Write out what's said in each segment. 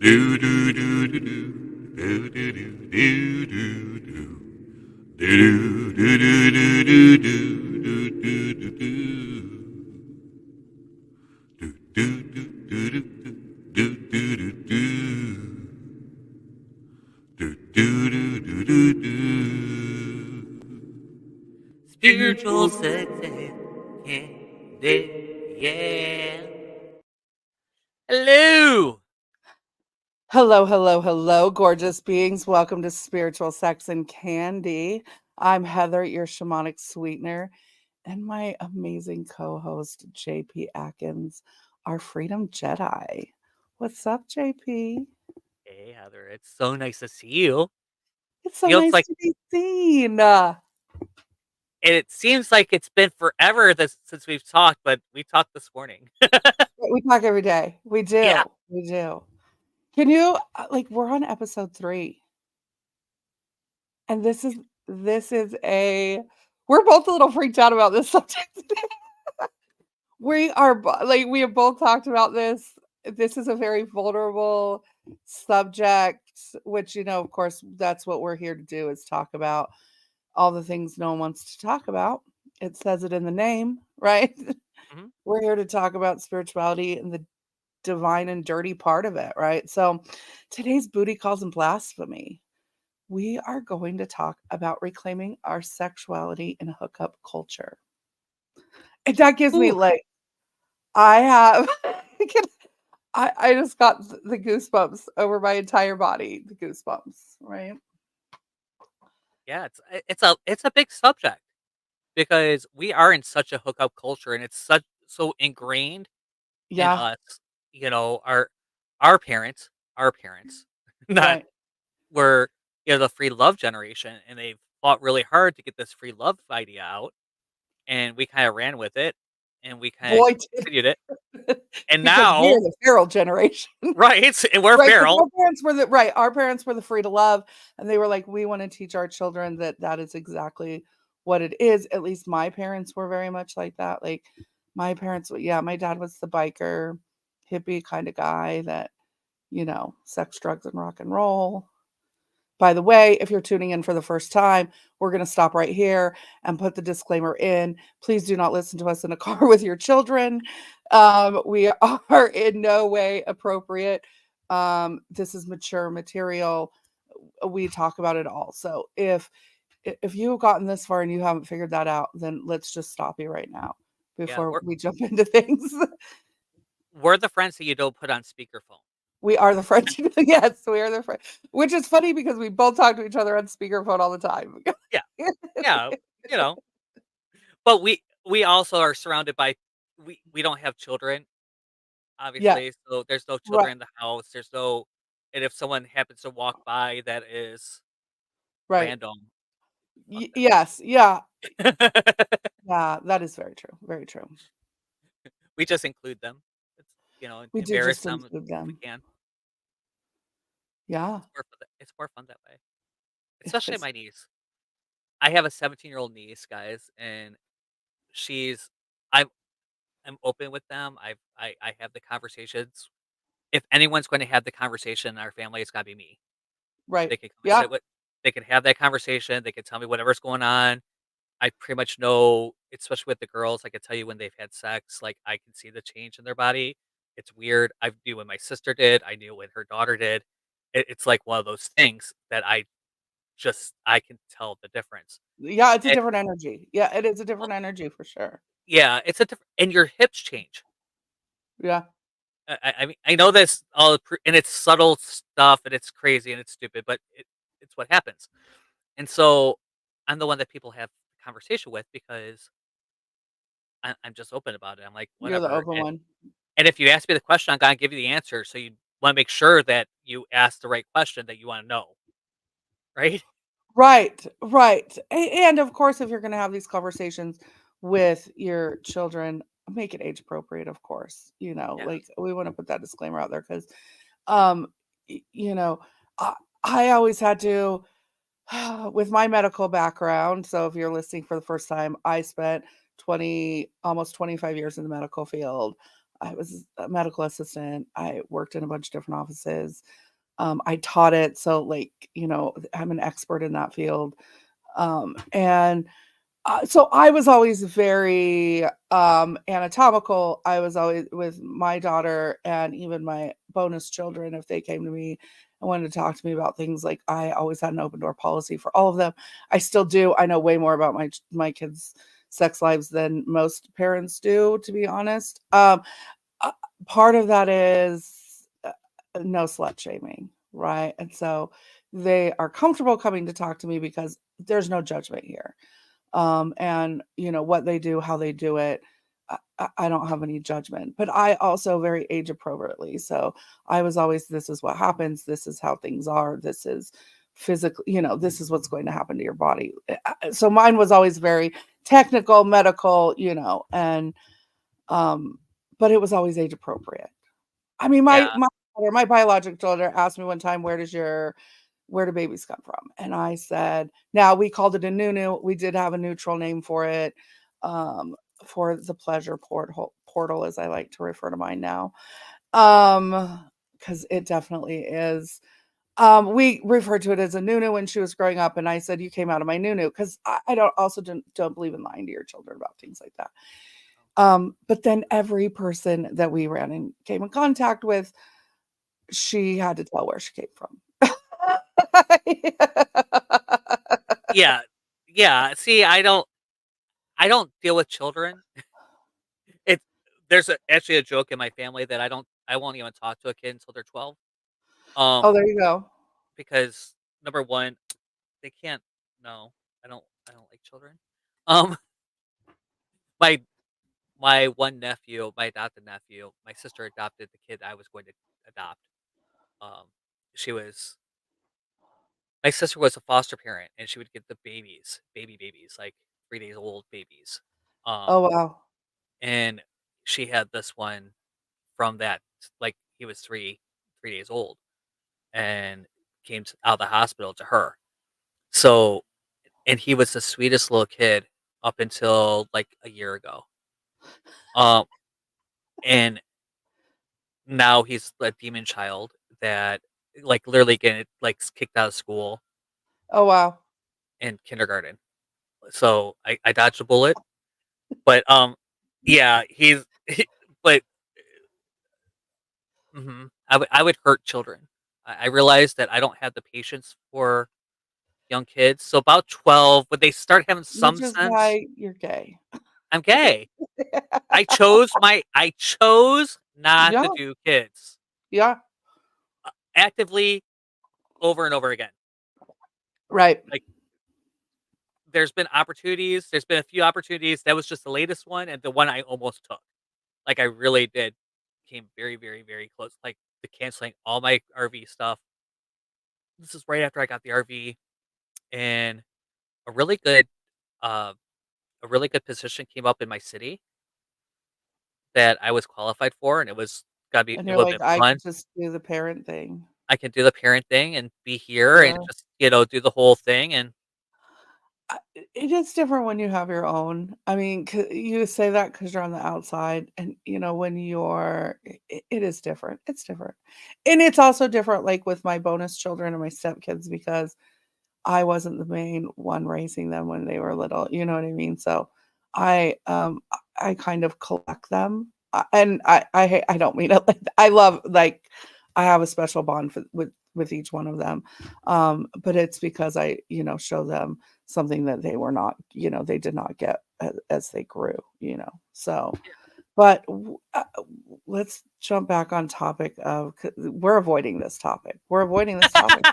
Do do do do do do do do do do. Do do do do do do do do do. Do do do do do do do do do. Do do do do do do. Spiritual sex and candy, yeah. Hello. Hello, hello, hello, gorgeous beings. Welcome to Spiritual Sex and Candy. I'm Heather, your Shamanic Sweetener, and my amazing co-host, JP Adkins, our Freedom Jedi. What's up, JP? Hey, Heather. It's so nice to see you. It's so Feels nice like to be seen. it seems like it's been forever since we've talked, but we talked this morning. We talk every day. We Yeah. do. We do. Can you, we're on episode 3, and we're both a little freaked out about this subject today. We have both talked about this. This is a very vulnerable subject, which, of course, that's what we're here to do, is talk about all the things no one wants to talk about. It says it in the name, right? Mhm. We're here to talk about spirituality and the divine and dirty part of it, right? So today's booty calls and blasphemy. We are going to talk about reclaiming our sexuality in hookup culture. And that gives me Ooh. I have I just got the goosebumps over my entire body, the goosebumps, right? Yeah, it's a big subject because we are in such a hookup culture and it's so ingrained in Yeah, us. Our parents, not right. were the free love generation, and they fought really hard to get this free love idea out, and we kind of ran with it, and we kind of Boy, did continued it, and because we're now, the feral generation. right, and we're Right, 'cause feral. our parents were the free to love, and they were like, "We wanna teach our children that that is exactly what it is." At least my parents were very much like that, my parents yeah, my dad was the biker, hippie kinda guy that, sex, drugs, and rock and roll. By the way, if you're tuning in for the first time, we're gonna stop right here and put the disclaimer in. Please do not listen to us in a car with your children. We are in no way appropriate. This is mature material. We talk about it all. So if you've gotten this far and you haven't figured that out, then let's just stop you right now Yeah, before we're we jump into things. we're the friends that you don't put on speakerphone. We are the friends. Yes, we are the friends. Which is funny because we both talk to each other on speakerphone all the time. Yeah, yeah, you know, but we also are surrounded by we don't have children, Yeah, obviously, so there's no right, children in the house. There's no, and if someone happens to walk by that is right. random, fuck them. Yes, yeah, yeah, that is very true, very true. We just include them. It's, We do embarrass just them include if we them. can. Yeah, It's more fun that way, it especially is. my niece. I have a 17-year-old niece, guys, and she's I'm I'm open with them. I have the conversations. If anyone's going to have the conversation in our family, it's gotta be me. Right. They can come and Yeah, sit with they can have that conversation. They can tell me whatever's going on. I pretty much know, especially with the girls, I can tell you when they've had sex. Like, I can see the change in their body. It's weird. I knew when my sister did. I knew when her daughter did. It's like one of those things that I can tell the difference. yeah, it's a And, different energy. Yeah, it is a well, different energy for sure. yeah, it's a different, and your hips change. Yeah, I mean, I know this all, and it's subtle stuff, and it's crazy, and it's stupid, but it's what happens. And so I'm the one that people have conversation with because I'm just open about it. I'm like, you're the whatever. open one. And if you ask me the question, I'm gonna give you the answer. So you want to make sure that you ask the right question that you want to know, right? Right, right. And of course, if you're gonna have these conversations with your children, make it age appropriate, of course. Yes. We wanna put that disclaimer out there 'cause, y you know, I always had to with my medical background, so if you're listening for the first time, I spent 20 almost 25 years in the medical field. I was a medical assistant. I worked in a bunch of different offices. I taught it, so like, I'm an expert in that field. And so I was always very anatomical. I was always with my daughter and even my bonus children. If they came to me and wanted to talk to me about things, like I always had an open door policy for all of them. I still do. I know way more about my kids' sex lives than most parents do, to be honest. Uh, Part of that is no slut shaming, right? And so they are comfortable coming to talk to me because there's no judgment here. And what they do, how they do it, I don't have any judgment. But I also very age appropriately. So I was always, this is what happens. This is how things are. This is physically, this is what's going to happen to your body. So mine was always very technical, medical, and but it was always age appropriate. I mean, Yeah. my biological daughter asked me one time, where do babies come from? And I said, now we called it a nunu. We did have a neutral name for it, for the pleasure portal, as I like to refer to mine now. Because it definitely is. We referred to it as a nunu when she was growing up, and I said, you came out of my nunu, because I don't believe in lying to your children about things like that. But then every person that we came in contact with, she had to tell where she came from. Yeah. Yeah. See, I don't deal with children. It there's actually a joke in my family that I won't even talk to a kid until they're 12. Oh, there you go. Because number one, they can't. No, I don't like children. Um, my one nephew, my adopted nephew, my sister adopted the kid I was going to adopt. Um, she was my sister was a foster parent, and she would get the babies, like 3 days old babies. Um, Oh, wow. and she had this one from that, like he was 3 days old, and out of the hospital to her. So, and he was the sweetest little kid up until like a year ago. Um, and now he's a demon child that like literally getting like kicked out of school Oh, wow. and kindergarten. So I dodged a bullet, but yeah, but I would hurt children. I realized that I don't have the patience for young kids. So about 12, when they start having Which some is sense, why you're gay. I'm gay. I chose not Yeah, to do kids yeah, actively over and over again. right. Like there's been a few opportunities. That was just the latest one and the one I almost took. Like I really did came very, very, very close. Like to canceling all my RV stuff. This is right after I got the RV, and a really good uh a really good position came up in my city that I was qualified for, and And it you're would have like, been I fun. could just do the parent thing. I can do the parent thing and be here and Yeah. just, do the whole thing, and It is different when you have your own. I mean, you say that because you're on the outside, and when it is different. It's different, and it's also different. Like with my bonus children and my stepkids, because I wasn't the main one raising them when they were little. You know what I mean? So, I kind of collect them, and I don't mean it like I love, like, I have a special bond with each one of them, but it's because I show them something that they were not, they did not get as they grew, so. But let's jump back on topic of, we're avoiding this topic. We're avoiding this topic.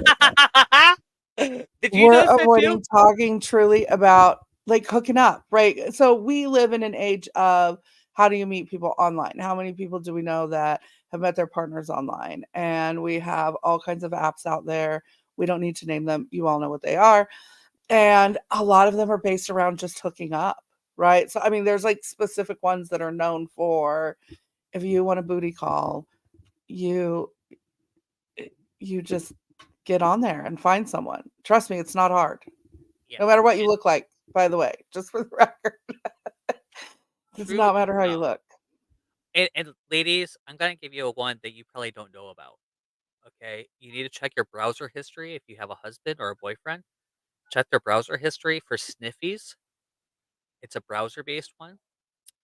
Did you We're notice that too? avoiding talking truly about, like, hooking up, right? So we live in an age of, how do you meet people online? How many people do we know that have met their partners online? And we have all kinds of apps out there. We don't need to name them. You all know what they are. And a lot of them are based around just hooking up, right? So I mean, there's like specific ones that are known for, if you want a booty call, you you just get on there and find someone. Trust me, it's not hard. Yeah. No matter what you look like, by the way, just for the record. Does True. not matter how No. you look. And ladies, I'm gonna give you a one that you probably don't know about. Okay, you need to check your browser history if you have a husband or a boyfriend. Check their browser history for sniffies. It's a browser-based one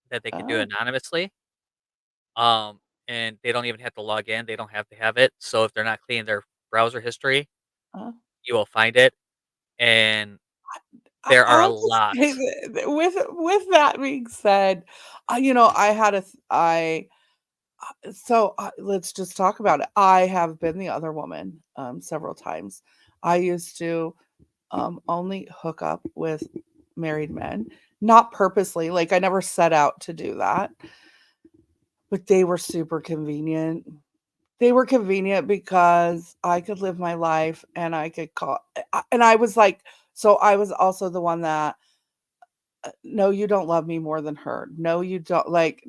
that they can do Oh, anonymously. Um, and they don't even have to log in. They don't have to have it. So if they're not cleaning their browser history, uh, you will find it. And there are a I'll just lot. say that with that being said, I had a th- I so let's just talk about it. I have been the other woman several times. I used to only hook up with married men, not purposely. Like I never set out to do that, but they were super convenient. They were convenient because I could live my life and I could call, and I was like, so I was also the one that, no, you don't love me more than her. No, you don't like,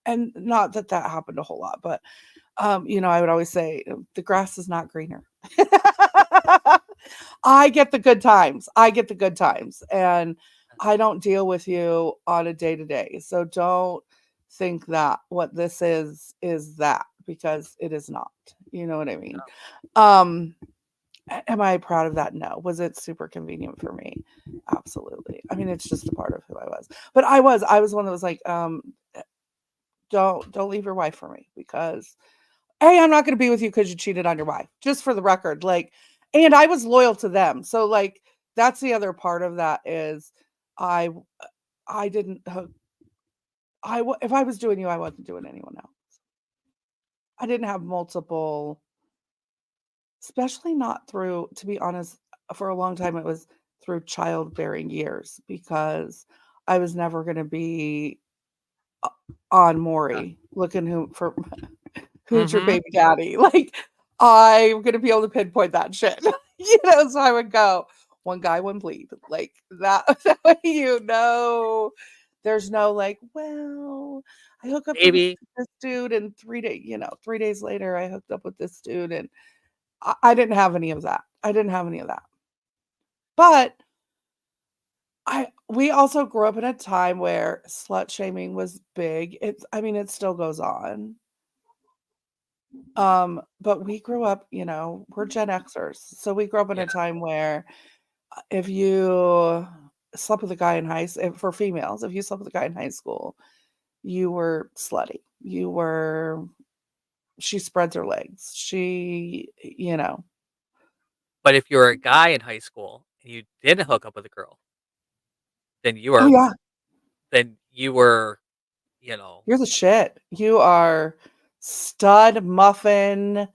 and not that that happened a whole lot, but I would always say the grass is not greener. I get the good times. I get the good times. And I don't deal with you on a day to day. So don't think that what this is that, because it is not. You know what I mean? Um am I proud of that? No. Was it super convenient for me? Absolutely. I mean, it's just a part of who I was. But I was one that was like, don't leave your wife for me, because hey, I'm not going to be with you because you cheated on your wife. Just for the record, like, and I was loyal to them. So like, that's the other part of that is, I I didn't if I was doing you, I wasn't doing anyone else. I didn't have multiple, especially not through, to be honest, for a long time it was through childbearing years, because I was never going to be on Maury looking who for who's your Mm-hmm. baby daddy? Like, I'm gonna be able to pinpoint that shit. So I would go, one guy, one bleed. Like that, that way there's no like, well, I hook up to Maybe. this dude and 3 days, 3 days later I hooked up with this dude, and I didn't have any of that. I didn't have any of that. But we also grew up in a time where slut shaming was big. I mean, it still goes on. But we grew up, we're Gen Xers. So we grew up in Yeah. a time where if you slept with a guy in for females, if you slept with a guy in high school, you were slutty. She spreads her legs. But if you were a guy in high school and you didn't hook up with a girl, then you Oh are yeah, then you were, you know, you're the shit. You are stud muffin.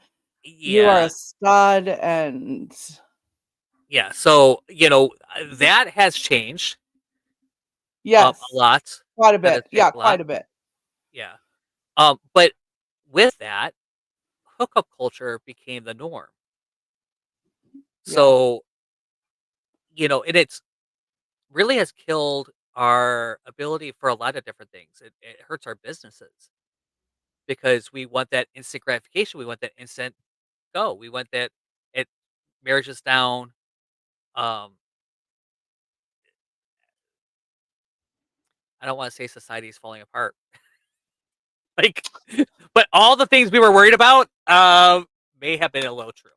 You are a yeah, stud, and yeah. So, that has changed a yes, lot. quite a That has bit. changed Yeah, a lot. quite a bit. Yeah. But with that, hookup culture became the norm. Yeah. So, and it's really has killed our ability for a lot of different things. It hurts our businesses because we want that instant gratification. We want that instant go. We want that it marriage is down. Um, I don't want to say society is falling apart. Like, but all the things we were worried about may have been a little true.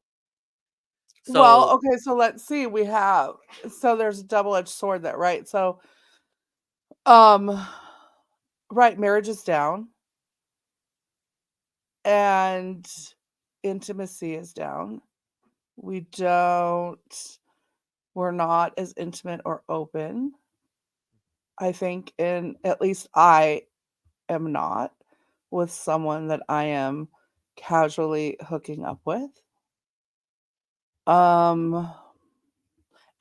Well, So, okay, so let's see. There's a double-edged sword there, right? So, um, right, marriage is down and intimacy is down. We don't, we're not as intimate or open. I think, at least I am not with someone that I am casually hooking up with. Um,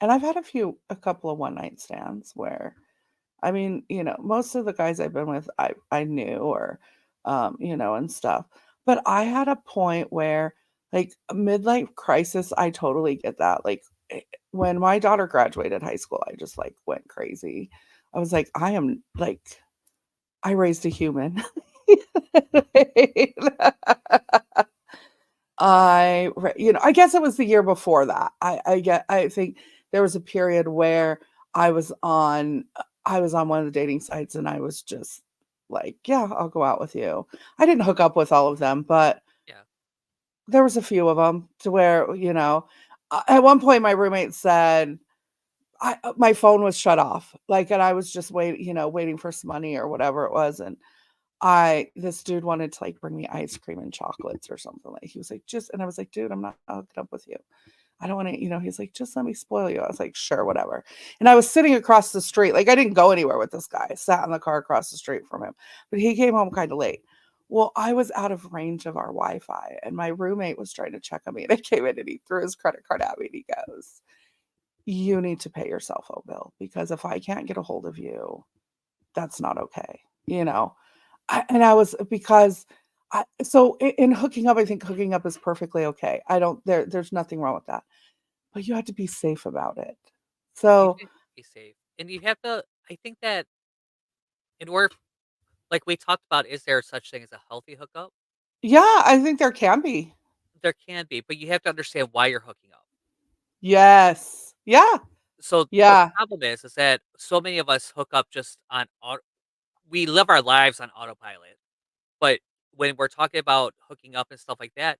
and I've had a couple of one night stands where, I mean, most of the guys I've been with, I knew, or, and stuff. But I had a point where, like, a midlife crisis, I totally get that. Like, when my daughter graduated high school, I just like went crazy. I was like, I raised a human. I guess it was the year before that. I think there was a period where I was on one of the dating sites, and I was just Like, yeah, I'll go out with you. I didn't hook up with all of them, but Yeah. there was a few of them to where, at one point my roommate said, my phone was shut off, like, and I was just waiting for some money or whatever it was, and this dude wanted to like bring me ice cream and chocolates or something. Like he was like, just, and I was like, dude, I'm not hooking up with you. I don't want to, he's like, just let me spoil you. I was like, sure, whatever. And I was sitting across the street. Like I didn't go anywhere with this guy. I sat in the car across the street from him, but he came home kind of late. Well, I was out of range of our Wi-Fi and my roommate was trying to check on me and I came in and he threw his credit card at me and he goes, you need to pay your cell phone bill because if I can't get a hold of you, that's not okay. And I was because so in hooking up, I think hooking up is perfectly okay. I don't there's nothing wrong with that. But you have to be safe about it. You So, should be safe, and you have to. I think that in order, like we talked about, is there such thing as a healthy hookup? yeah, I think there can be. There can be, but you have to understand why you're hooking up. Yes. Yeah. So the Yeah. problem is that so many of us hook up just on we live our lives on autopilot. But when we're talking about hooking up and stuff like that,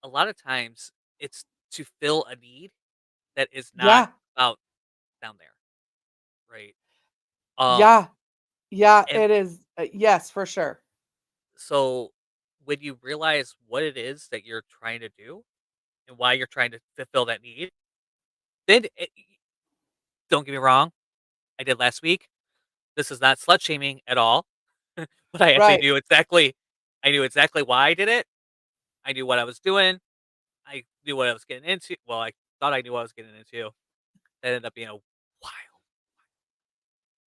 a lot of times it's to fill a need that is not Yeah. out down there, right? Um, Yeah. Yeah, and it is. Yes, for sure. so when you realize what it is that you're trying to do and why you're trying to fulfill that need, then don't get me wrong, I did last week. This is not slut shaming at all, but I actually Right. knew exactly. I knew exactly why I did it. I knew what I was doing. I knew what I was getting into. Well, I thought I knew what I was getting into. That ended up being a while.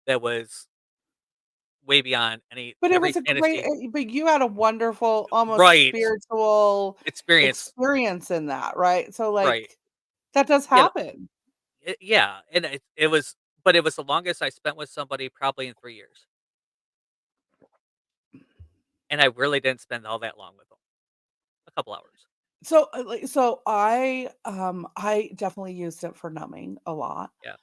That was way beyond But it every was a great fantasy. but you had a wonderful, almost Right. spiritual Experience. experience in that, right? So, Right. like, that does Yeah. happen. Yeah. And it was, but it was the longest I spent with somebody probably in 3 years. And I really didn't spend all that long with them. A couple hours. So, I definitely used it for numbing a lot. Yeah.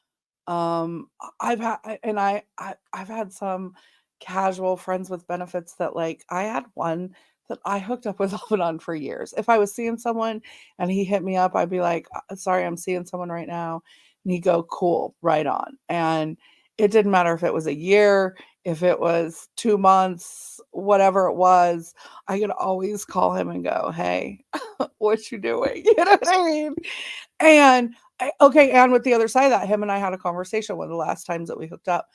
I've had and I've had some casual friends with benefits that, like, I had one that I hooked up with off and on for years. If I was seeing someone and he hit me up, I'd be like, Sorry, I'm seeing someone right now." And he'd go, "Cool, right on." And it didn't matter if it was a year, if it was 2 months, whatever it was, I could always call him and go, "Hey, what you doing?" You know what I mean? And okay, and with the other side of that, him and I had a conversation one of the last times that we hooked up,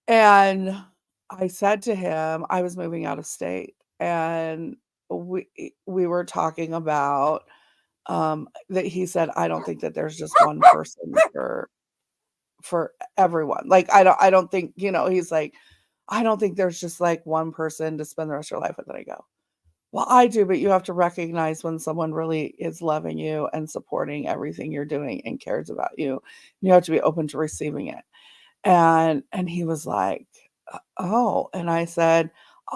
and I said to him, I was moving out of state, and we were talking about, that he said, "I don't think that there's just one person for everyone." Like, I don't think, he's like, "I don't think there's just, like, one person to spend the rest of your life with." And I go, "Well, I do, but you have to recognize when someone really is loving you and supporting everything you're doing and cares about you. You have to be open to receiving it." And he was like, Oh." And I said,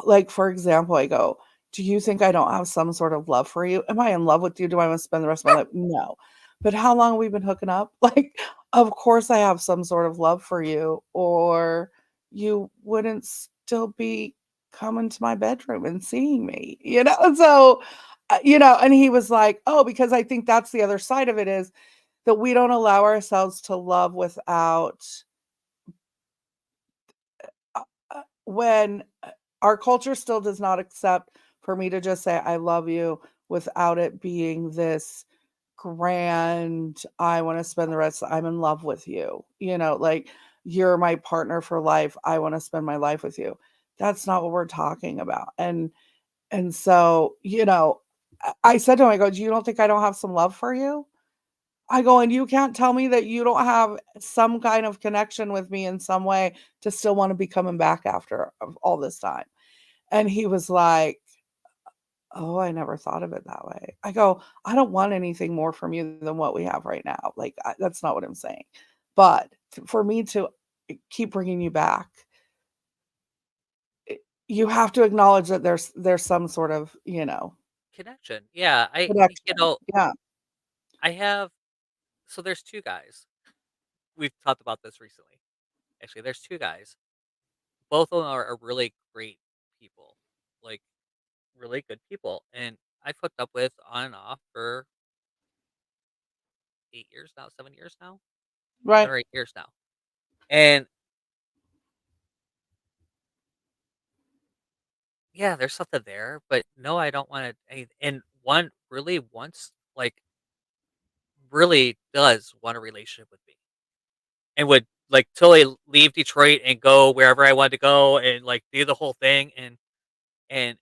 like, for example, I go, "Do you think I don't have some sort of love for you? Am I in love with you? Do I want to spend the rest of my life? No. But how long have we been hooking up? Like, of course I have some sort of love for you, or you wouldn't still be coming to my bedroom and seeing me, you know?" And so, and he was like, "Oh, because I think that's the other side of it is that we don't allow ourselves to love without when our culture still does not accept for me to just say I love you without it being this grand, I want to spend the rest, I'm in love with you, like, you're my partner for life, I want to spend my life with you. That's not what we're talking about. And so, I said to him, I go, "Do you don't think I don't have some love for you?" I go, "And you can't tell me that you don't have some kind of connection with me in some way to still wanna be coming back after of all this time." And he was like, "Oh, I never thought of it that way." I go, "I don't want anything more from you than what we have right now. Like, that's not what I'm saying. But for me to keep bringing you back, you have to acknowledge that there's some sort of, Connection. Yeah. connection." Yeah. I have, so there's two guys. We've talked about this recently. Actually, there's two guys. both of them are really great people, like really good people, and I've hooked up with on and off for 8 years now, 7 years now, Right. 7 or 8 years now, and yeah, there's something there, but no, I don't want to. And one really wants, like, really does want a relationship with me, and would like totally leave Detroit and go wherever I wanted to go, and like do the whole thing, and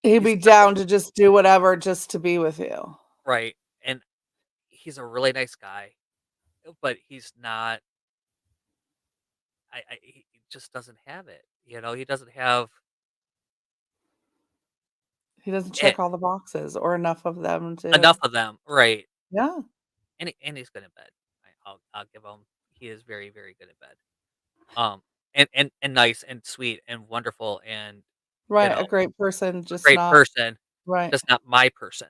He'd he's be such a down to just do whatever just to be with you. right, and he's a really nice guy, but he's not. He just doesn't have it. He doesn't have He doesn't it, check all the boxes or enough of them enough to of them, right? yeah, And he's good in bed. I'll give him. He is very very good in bed. Um, and nice and sweet and wonderful and you right, know a great person, a just great not person, right, just not my person.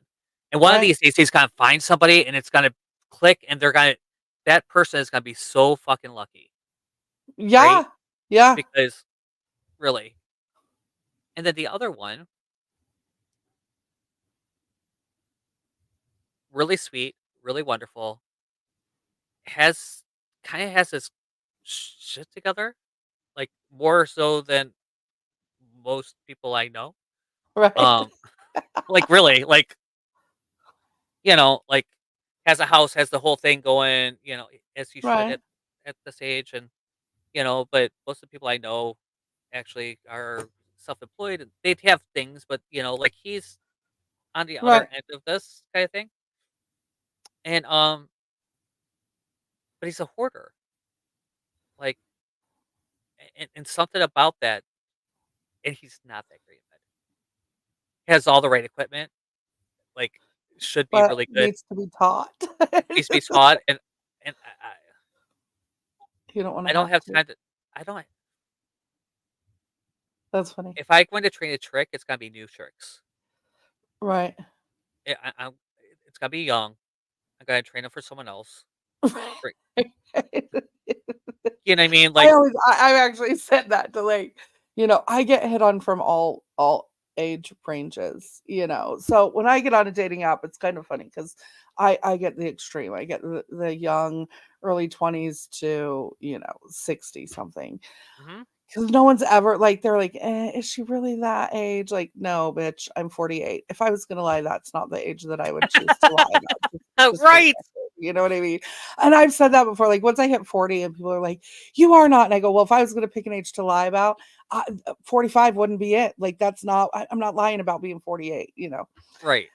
And one of right. these days he's gonna find somebody and it's gonna click and that person is gonna be so fucking lucky, right? Yeah, yeah, Because really, and then the other one, really sweet, really wonderful, has kind of has his shit together, like more so than most people I know. right, Um, like really, like has a house, has the whole thing going, as you should right, at this age, and but most of the people I know actually are self-employed and they'd have things, but like he's on the other right. end of this kind of thing, and but he's a hoarder, like, and something about that, and he's not that great at it. He has all the right equipment, like should be But really good, needs to be taught. needs to be taught, and You don't wanna I don't have have to. time to. I don't. That's funny. If I'm going to train a trick, it's gonna be new tricks. Right. It's gotta be young. I gotta train it for someone else. Right. You know what I mean? Like, I've actually said that to, like, I get hit on from all age ranges, so when I get on a dating app, it's kind of funny because I get the extreme. I get the young, early 20s to, 60 something. mhm, 'Cause no one's ever like, they're like, is she really that age?" Like, "No, bitch, I'm 48." If I was gonna lie, that's not the age that I would choose to lie about, just for the right, record, you know what I mean? And I've said that before, like, once I hit 40 and people are like, "You are not," and I go, "Well, if I was gonna pick an age to lie about, 45 wouldn't be it." Like, that's not I'm not lying about being 48, you know? right.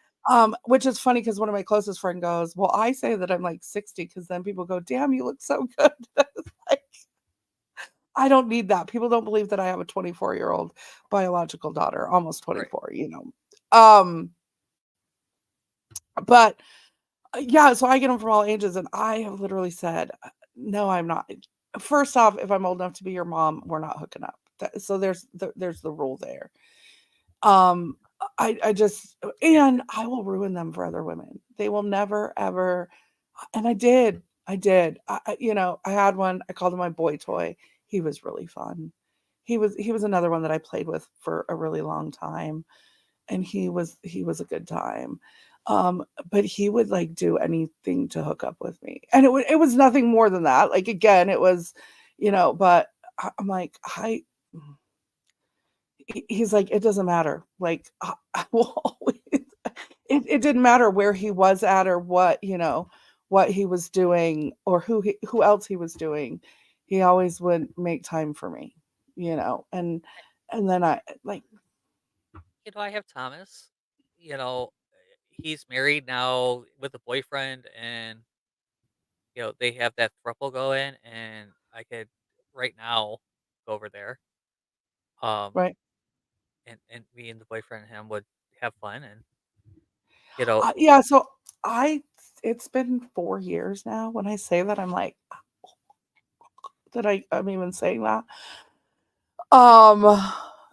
Which is funny because one of my closest friend goes, "Well, I say that I'm, like, 60 because then people go, 'Damn, you look so good.'" I was like I don't need that. People don't believe that I have a 24-year-old biological daughter, almost Right. 24, but, yeah, so I get them from all ages, and I have literally said, "No, I'm not." First off, if I'm old enough to be your mom, we're not hooking up. So there's the rule there. Um, I just Yeah. and I will ruin them for other women. They will never, ever and I did. I did. I had one, I called him my boy toy. He was really fun. He was another one that I played with for a really long time, and he was a good time. But he would, like, do anything to hook up with me, and it was nothing more than that. Like, again, it was, but I'm like, he's like, "It doesn't matter." Like, I will always it didn't matter where he was at or what he was doing or who else he was doing. He always would make time for me, and then I like I have Thomas. You know, he's married now with a boyfriend, and they have that throuple going, and I could right now go over there. Um, right. and me and the boyfriend and him would have fun, and Yeah, so I it's been 4 years now. When I say that, I'm like, that I'm even saying that. Um,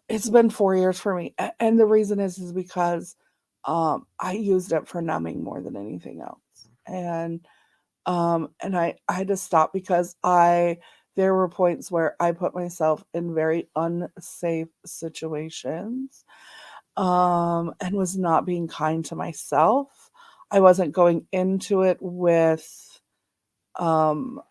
it's been 4 years for me, and the reason is because, I used it for numbing more than anything else, and I had to stop because I there were points where I put myself in very unsafe situations, and was not being kind to myself. I wasn't going into it um,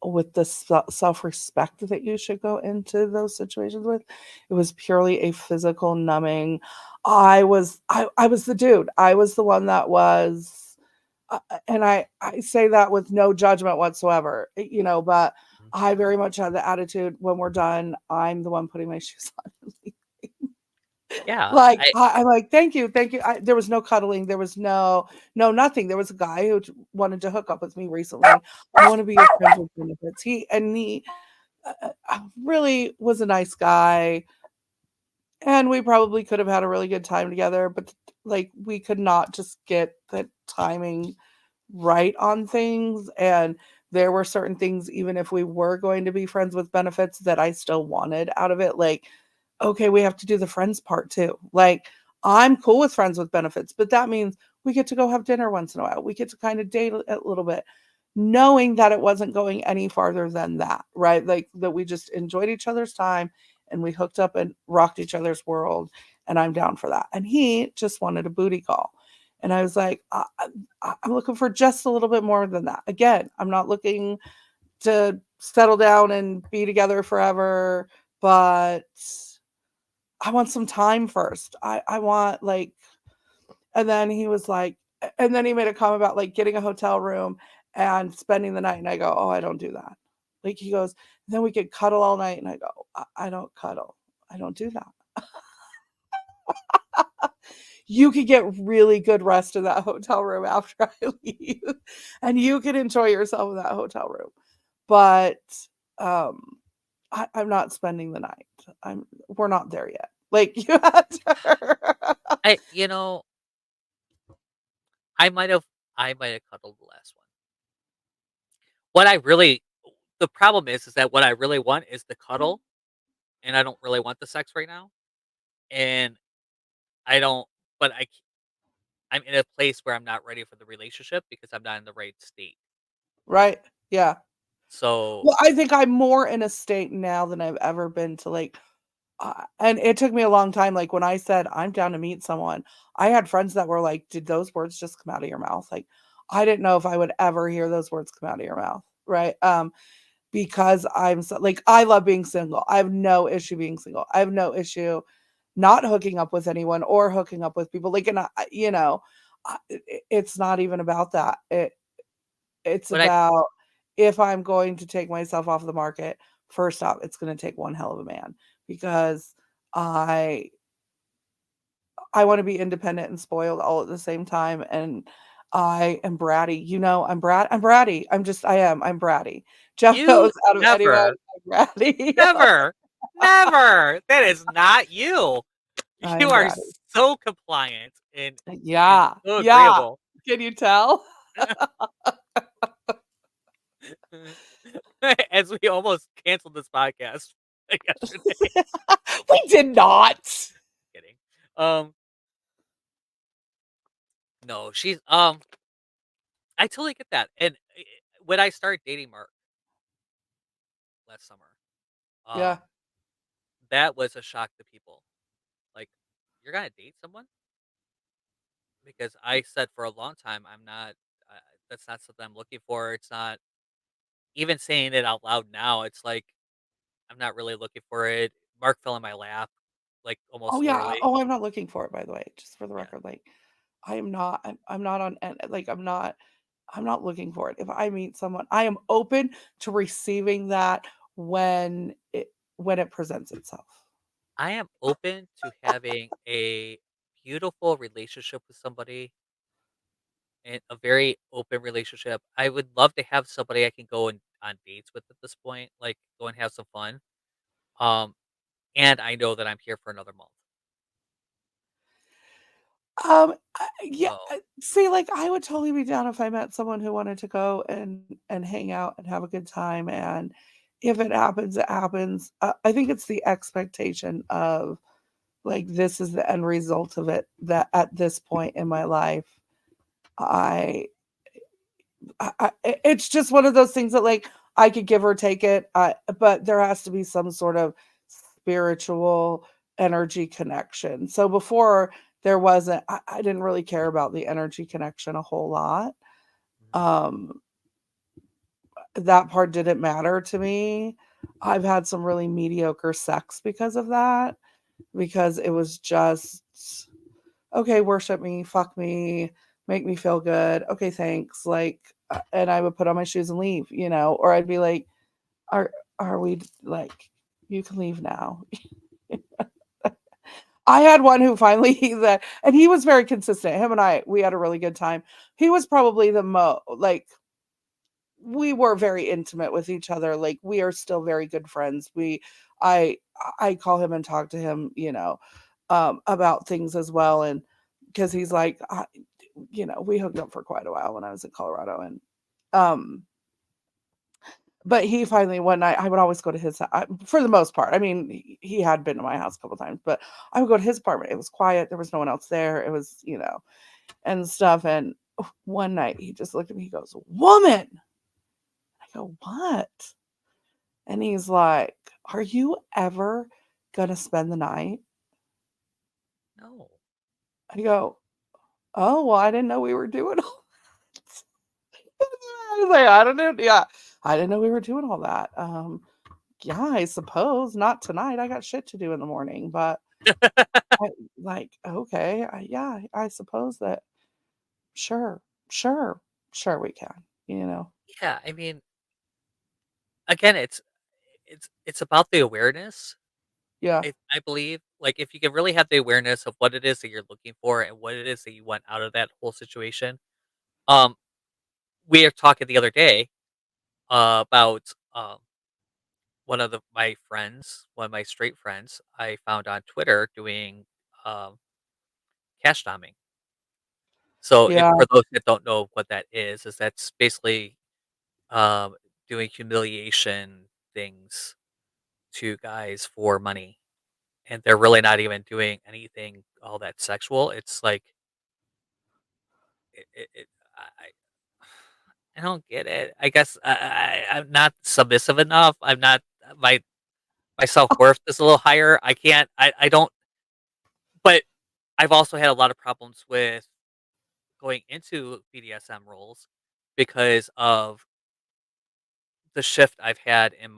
with the self-respect that you should go into those situations with. It was purely a physical numbing. I was the dude. I was the one that was, and I say that with no judgment whatsoever, but Mhm. I very much had the attitude, when we're done, I'm the one putting my shoes on and leaving. Yeah, Like, I'm like, "Thank you, thank you." There was no cuddling, there was no nothing. There was a guy who wanted to hook up with me recently. "I wanna be your friend with benefits." He really was a nice guy, and we probably could have had a really good time together, but, like, we could not just get the timing right on things, and there were certain things, even if we were going to be friends with benefits, that I still wanted out of it. Like, okay, we have to do the friends part too. Like, I'm cool with friends with benefits, but that means we get to go have dinner once in a while. We get to kind of date a little bit, knowing that it wasn't going any farther than that, right? Like, that we just enjoyed each other's time and we hooked up and rocked each other's world, and I'm down for that. And he just wanted a booty call. And I was like, I'm looking for just a little bit more than that. Again, I'm not looking to settle down and be together forever, but I want some time first. I want, like, and then he was like, and then he made a comment about, like, getting a hotel room and spending the night. And I go, oh, I don't do that. Like, he goes, then we could cuddle all night. And I go, I don't cuddle. I don't do that. You could get really good rest in that hotel room after I leave, and you can enjoy yourself in that hotel room. But um, I'm not spending the night. We're not there yet. Like, you had to. I you know, I might have I might have cuddled the last one. What I really The problem is that what I really want is the cuddle, and I don't really want the sex right now, and I don't but I'm in a place where I'm not ready for the relationship because I'm not in the right state. Right? Yeah. So, Well, I think I'm more in a state now than I've ever been to, like, and it took me a long time. Like, when I said I'm down to meet someone, I had friends that were like, "Did those words just come out of your mouth?" Like, I didn't know if I would ever hear those words come out of your mouth, right? Because I'm so, like, I love being single. I have no issue being single. I have no issue not hooking up with anyone or hooking up with people. Like, and it's not even about that. It's but I about, if I'm going to take myself off the market, first off, it's gonna take one hell of a man, because I I wanna be independent and spoiled all at the same time, and I am bratty. I'm bratty. I am. I'm bratty. Jeff you knows, out of anyone, never, I'm bratty. never, never. That is not you. You I'm are bratty. so compliant and Yeah, so yeah. agreeable. Can you tell? As we almost canceled this podcast yesterday. We did not. Kidding. Um, no, I totally get that. And when I started dating Mark last summer, Yeah. um, that was a shock to people. Like, you're gonna date someone? Because I said for a long time, I'm not. Uh, that's not something I'm looking for. It's not even saying it out loud now. It's like I'm not really looking for it. Mark fell in my lap, like Oh, almost yeah. literally. Oh, I'm not looking for it, by the way, just for the Yeah, record. Like, I'm not on, and, like, I'm not looking for it. If I meet someone, I am open to receiving that when it presents itself. I am open to having a beautiful relationship with somebody and a very open relationship. I would love to have somebody I can go on dates with at this point, like go and have some fun. Um, and I know that I'm here for another month. Yeah, So see, like, I would totally be down if I met someone who wanted to go and hang out and have a good time, and if it happens, it happens. I think it's the expectation of, like, this is the end result of it, that at this point in my life, I it's just one of those things that, like, I could give or take it, but there has to be some sort of spiritual energy connection. So before there wasn't, I didn't really care about the energy connection a whole lot. Mhm. Um, that part didn't matter to me. I've had some really mediocre sex because of that, because it was just, okay, worship me, fuck me, make me feel good. Okay, thanks. Like, and I would put on my shoes and leave, or I'd be like, are are we like, you can leave now. I had one who finally that, and he was very consistent. Him and we had a really good time. He was probably the like, we were very intimate with each other. Like, we are still very good friends. I I call him and talk to him, about things as well, and because he's like, we hooked up for quite a while when I was in Colorado, and um but he finally one night, I would always go to his for the most part. I mean, he had been to my house a couple times, but I would go to his apartment. It was quiet. There was no one else there. It was, and stuff. And one night he just looked at me. He goes, "Woman." I go, "What?" And he's like, "Are you ever gonna spend the night?" No. I go, "Oh, well, I didn't know we were doing all that." I was like, "I don't know. Yeah, I didn't know we were doing all that. Yeah, I suppose not tonight. I got shit to do in the morning, but I, like, okay, yeah, I suppose that, sure, sure, sure we can, Yeah, I mean, again, it's about the awareness. yeah, I believe, like, if you can really have the awareness of what it is that you're looking for and what it is that you want out of that whole situation. Um, we were talking the other day about one of my straight friends I found on Twitter doing um, cash doming. So, if yeah, for those that don't know what that is that's basically um, doing humiliation things to guys for money, and they're really not even doing anything all that sexual. It's like it I don't get it. I guess I'm not submissive enough. I'm not my self-worth is a little higher. I don't, but I've also had a lot of problems with going into BDSM roles because of the shift I've had in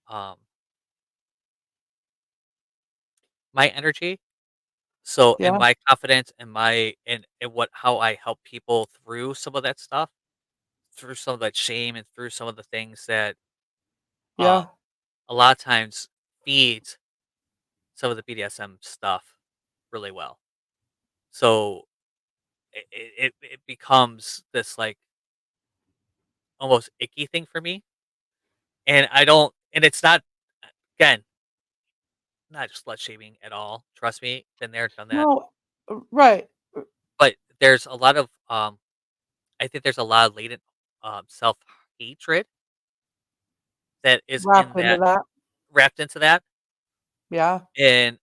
um my energy. So in yeah, my confidence and my and what how I help people through some of that stuff, through some of that shame and through some of the things that um yeah. a lot of times feeds some of the BDSM stuff really well. So it becomes this like almost icky thing for me. And I don't and it's not again, not just slut shaming at all. Trust me, been there, done that. No, right, But there's a lot of I think there's a lot of latent self hatred that is in wrapped into that that. wrapped into that. Yeah, And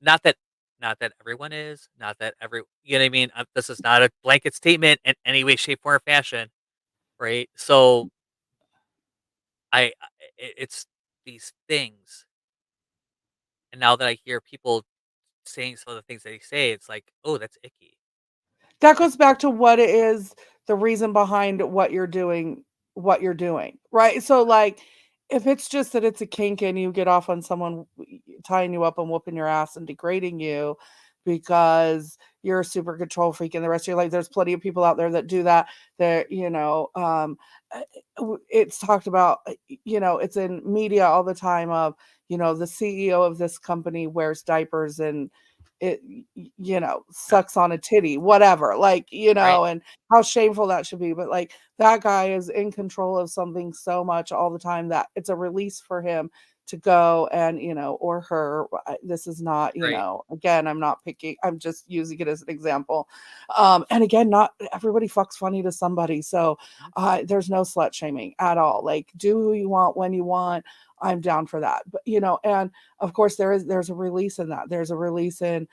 not that not that everyone is, not that every you know what I mean? This is not a blanket statement in any way, shape, form, or fashion, right? So it's these things, and now that I hear people saying some of the things that they say, it's like, oh, that's icky. that That's goes back to what it is, the reason behind what you're doing, right? So, like, if it's just that it's a kink and you get off on someone tying you up and whooping your ass and degrading you because you're a super control freak and the rest of your life, there's plenty of people out there that do that. That, uh, it's talked about, it's in media all the time of, the CEO of this company wears diapers and it yeah, sucks on a titty, whatever, like, right, and how shameful that should be. But like, that guy is in control of something so much all the time that it's a release for him to go and, or her. This is not, right. again, I'm not picking, I'm just using it as an example. And again, not everybody fucks funny to somebody. So Mhm. there's no slut shaming at all. Like, do who you want when you want. I'm down for that. But, and of course there's a release in that. There's a release in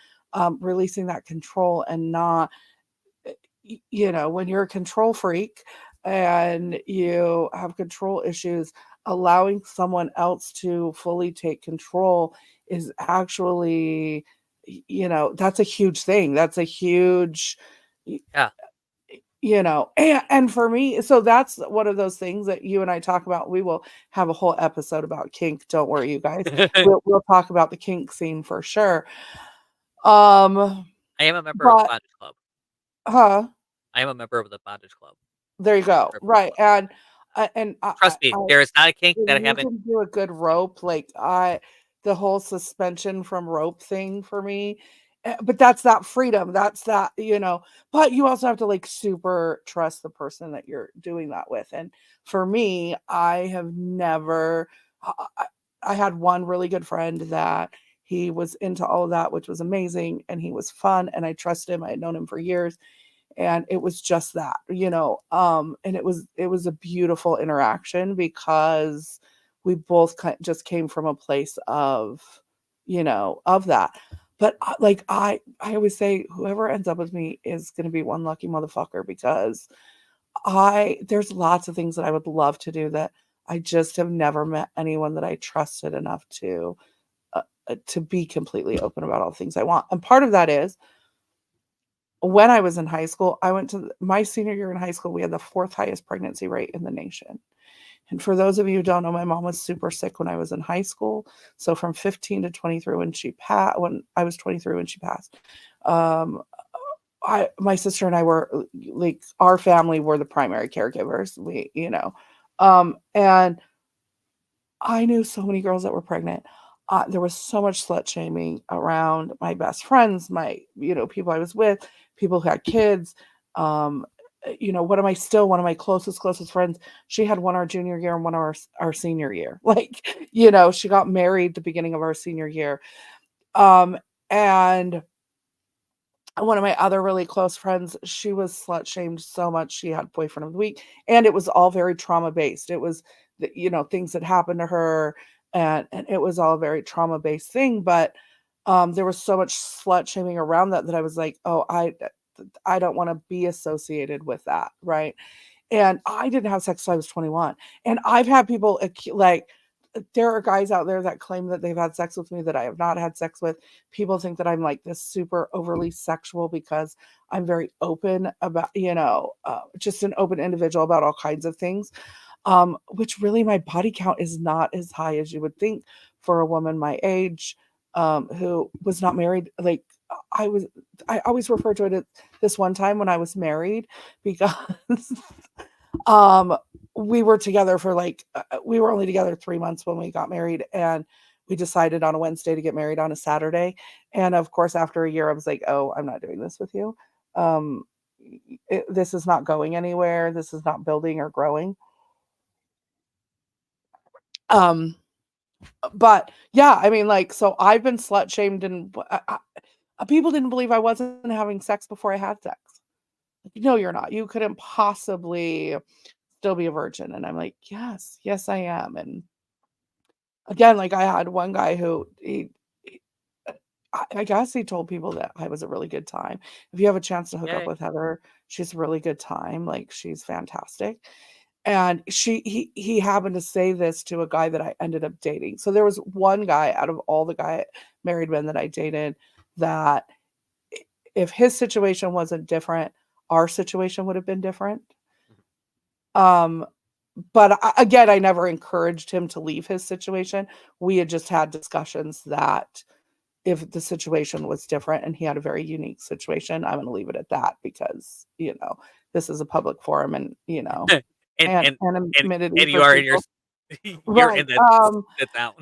releasing that control and not, when you're a control freak and you have control issues, allowing someone else to fully take control is actually, that's a huge thing. That's a huge, Yeah. and for me, so that's one of those things that you and I talk about. We will have a whole episode about kink. Don't worry, you guys. We'll talk about the kink scene for sure. Um, I am a member of the but bondage club. huh? I am a member of the bondage club. There you go. Stripper Right, club. and I Trust me, there is not a kink if that I you haven't. can do a good rope, like the whole suspension from rope thing for me, but that's that freedom. That's that, but you also have to like super trust the person that you're doing that with. And for me, I have never, I had one really good friend that he was into all of that, which was amazing. And he was fun. And I trust him. I had known him for years, and it was just that, and it was a beautiful interaction because we both just came from a place of, of that. But like I always say, whoever ends up with me is going to be one lucky motherfucker, because there's lots of things that I would love to do that I just have never met anyone that I trusted enough to be completely open about all the things I want. And part of that is, when I was in high school, I went to my senior year in high school, we had the 4th highest pregnancy rate in the nation. And for those of you who don't know, my mom was super sick when I was in high school. So from 15 to 23 when I was 23 when she passed. Um, my sister and I were like, our family were the primary caregivers. And I knew so many girls that were pregnant. There was so much slut shaming around my best friends, people I was with, people who had kids. Um, one of my closest friends, she had one our junior year and one our senior year. Like, she got married the beginning of our senior year. And one of my other really close friends, she was slut shamed so much. She had boyfriend of the week, and it was all very trauma based. It was, things that happened to her, and it was all a very trauma based thing. But there was so much slut shaming around that I was like, oh, I don't want to be associated with that, right? And I didn't have sex till I was 21, and I've had people like, there are guys out there that claim that they've had sex with me that I have not had sex with. People think that I'm like this super overly sexual because I'm very open about, just an open individual about all kinds of things. Which really, my body count is not as high as you would think for a woman my age, who was not married. Like, I always refer to it as this one time when I was married, because um we were together for we were only together 3 months when we got married, and we decided on a Wednesday to get married on a Saturday. And of course, after a year, I was like, oh, I'm not doing this with you. um this is not going anywhere. This is not building or growing. um but yeah, I mean, like, so I've been slut shamed, and people didn't believe I wasn't having sex before I had sex. Like, no, you're not. You couldn't possibly still be a virgin. And I'm like, yes, I am. And again, like, I had one guy who I guess he told people that I was a really good time. If you have a chance to hook up Yay. with Heather, she's a really good time. Like, she's fantastic. And he happened to say this to a guy that I ended up dating. So there was one guy out of all the married men that I dated that, if his situation wasn't different, our situation would have been different. Um, but again, I never encouraged him to leave his situation. We had just had discussions that if the situation was different and he had a very unique situation, I'm going to leave it at that, because, this is a public forum, and, and and and and anonymity and you for are in your people. you're Right. in the town.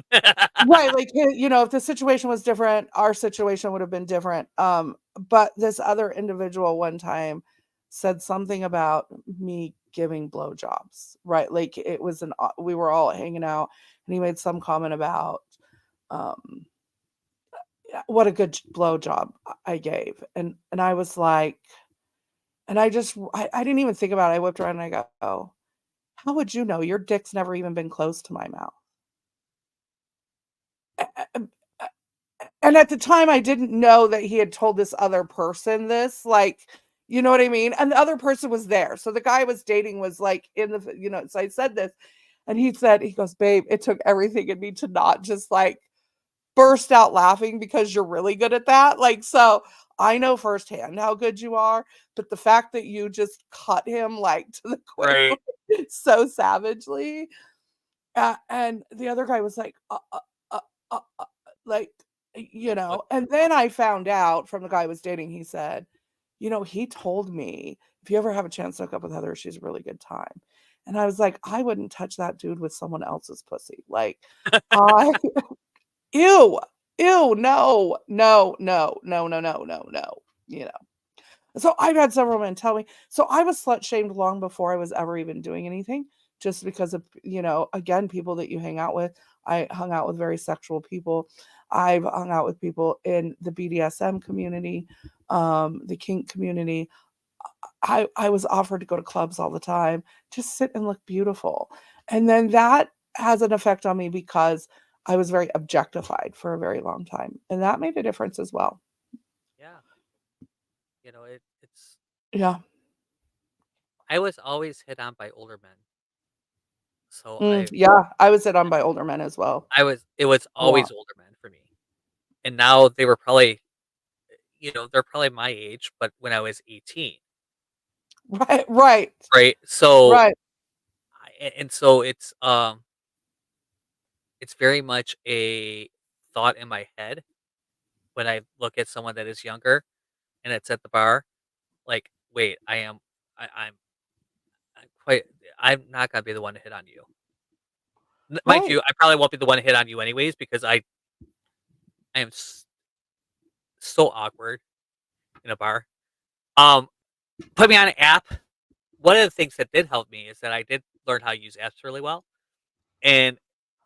Right. Like, if the situation was different, our situation would have been different. But this other individual one time said something about me giving blowjobs, right? Like, it was we were all hanging out, and he made some comment about, um, what a good blowjob I gave. And I was like, and I didn't even think about it. I whipped around and I go, oh, how would you know? Your dick's never even been close to my mouth. And at the time, I didn't know that he had told this other person this, like, You know what I mean? And the other person was there. So the guy I was dating was like in the, so I said this and he goes, babe, it took everything in me to not just like burst out laughing because you're really good at that. Like, so I know firsthand how good you are, but the fact that you just cut him like to the quick Right. so savagely. And the other guy was like, like, What? and then I found out from the guy I was dating, he said, he told me if you ever have a chance to hook up with Heather, she's a really good time. And I was like, I wouldn't touch that dude with someone else's pussy. Like, I, ew, ew, no, no, no, no, no, no, no, no, you know. So I've had several men tell me. So I was slut shamed long before I was ever even doing anything, just because of, again, people that you hang out with. I hung out with very sexual people. I've hung out with people in the BDSM community, the kink community. I was offered to go to clubs all the time, just sit and look beautiful. And then that has an effect on me because I was very objectified for a very long time. And that made a difference as well. Yeah. It's. Yeah. I was always hit on by older men, so Yeah, I was hit on by older men as well. it was A lot. always older men for me, and now they were probably, they're probably my age, but when I was 18, Right, right, right? So, right. and so it's very much a thought in my head when I look at someone that is younger and it's at the bar, like, wait, I'm quite, I'm not gonna be the one to hit on you. Mind Right. you, I probably won't be the one to hit on you anyways because I am so awkward in a bar. Um, Put me on an app. One of the things that did help me is that I did learn how to use apps really well, and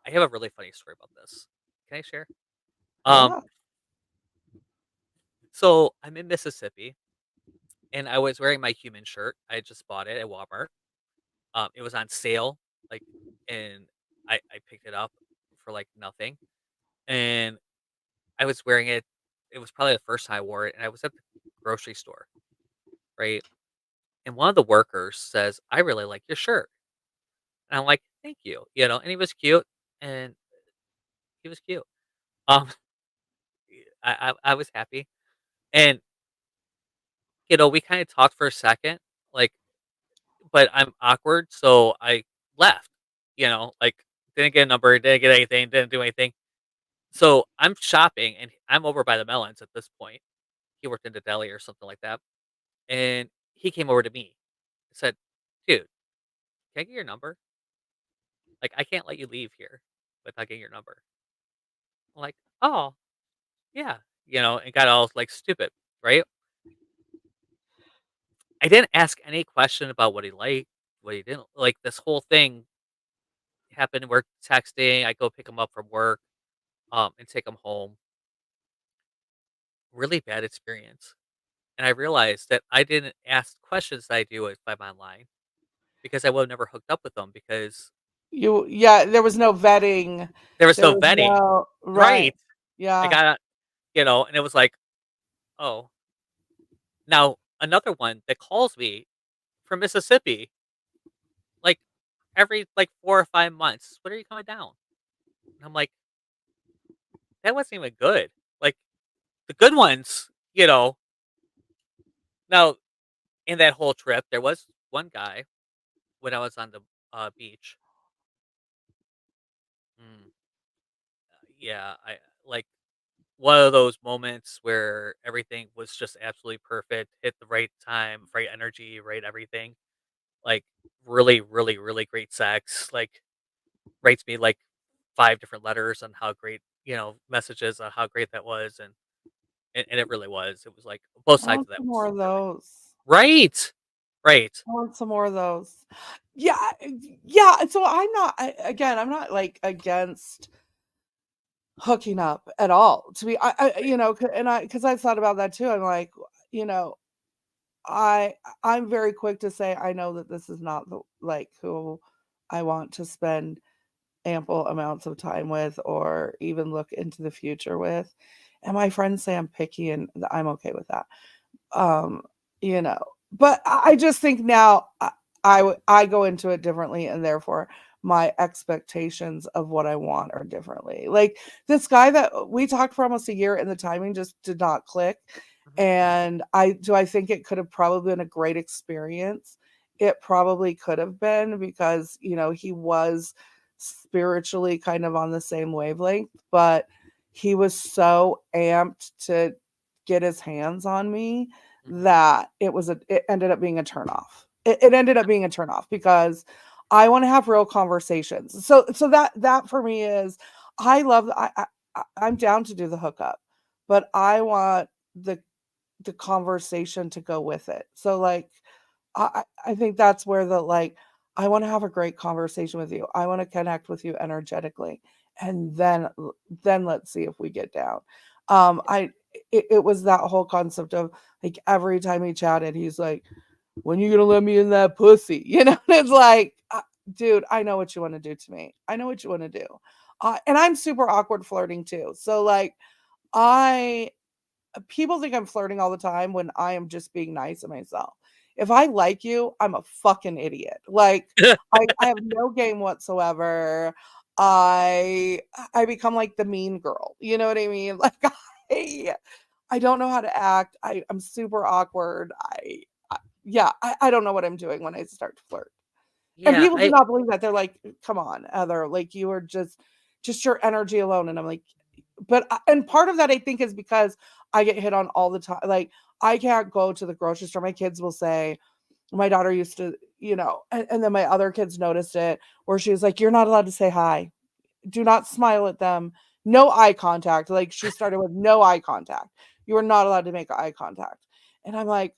I have a really funny story about this. Can I share? Um, Yeah. so I'm in Mississippi, and I was wearing my human shirt. I just bought it at Walmart. It was on sale, like, and I picked it up for like nothing, and I was wearing it. It was probably the first time I wore it, and I was at the grocery store, right? And one of the workers says, "I really like your shirt." And I'm like, "Thank you," and he was cute, and he was cute. Um, I was happy, and we kind of talked for a second, like, but I'm awkward, so I left. Like, didn't get a number, didn't get anything, didn't do anything. So I'm shopping, and I'm over by the melons at this point. He worked in the deli or something like that, and he came over to me and said, "Dude, can I get your number? Like, I can't let you leave here without getting your number." I'm like, "Oh, yeah," and got all like stupid, right? I didn't ask any question about what he liked, what he didn't like. This whole thing happened. We're texting. I go pick him up from work, and take him home. Really bad experience. And I realized that I didn't ask questions that I do if I'm online because I would have never hooked up with them because Yeah, there was no vetting. there was There no was vetting. no right. Right. I Yeah. got, and it was like, oh, now another one that calls me from Mississippi, like every like 4 or 5 months. When are you coming down? And I'm like, that wasn't even good. Like the good ones, Now in that whole trip, there was one guy when I was on the beach. Mm, yeah, I like one of those moments where everything was just absolutely perfect, hit the right time, right energy, right everything. Like really, really, really great sex. Like writes me like 5 different letters on how great, messages on how great that was, and it really was. It was like both I sides want of that some more was of really those. right, right. I want some more of those. Yeah, yeah. So I'm not like against hooking up at all. To be, because I thought about that too. I'm like, you know, I I'm very quick to say I know that this is not the like who I want to spend ample amounts of time with or even look into the future with. And my friends say I'm picky and I'm okay with that. Um, you know, but I just think now I go into it differently, and therefore my expectations of what I want are differently. Like this guy that we talked for almost a year, and the timing just did not click. Mhm. And I think it could have probably been a great experience. It probably could have been because he was spiritually kind of on the same wavelength, but he was so amped to get his hands on me Mhm. that it ended up being a turnoff. It ended up being a turnoff because I want to have real conversations. So that for me is I love I'm down to do the hookup, but I want the the conversation to go with it. So like I think that's where the like I want to have a great conversation with you. I want to connect with you energetically, and then let's see if we get down. I it was that whole concept of like every time he chatted, he's like, "When you gonna let me in that pussy?" And it's like, dude, I know what you want to do to me. I know what you want to do, and I'm super awkward flirting too. So like, I people think I'm flirting all the time when I am just being nice to myself. If I like you, I'm a fucking idiot. Like I have no game whatsoever. I I become like the mean girl. You know what I mean? Like I I don't know how to act. I'm super awkward. Yeah, I don't know what I'm doing when I start to flirt. And Yeah, people do not believe that. They're like, "Come on, Heather, like you are just your energy alone." And I'm like, and part of that I think is because I get hit on all the time. Like I can't go to the grocery store. My kids will say, my daughter used to, and then my other kids noticed it where she was like, "You're not allowed to say hi. Do not smile at them. No eye contact." Like she started with no eye contact. You are not allowed to make eye contact. And I'm like,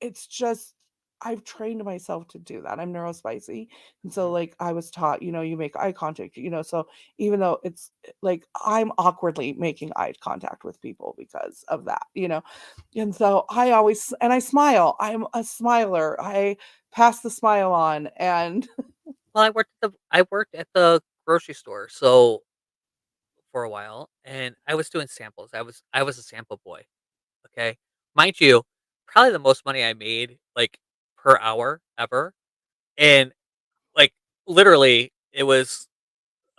it's just I've trained myself to do that. I'm neurospicy. And so Mhm. like I was taught, you make eye contact, so even though it's like I'm awkwardly making eye contact with people because of that. And so I smile. I'm a smiler. I pass the smile on and Well, I worked at the grocery store, so for a while, and I was doing samples. I was a sample boy, okay? Mind you, probably the most money I made, like, per hour ever, and, like, literally, it was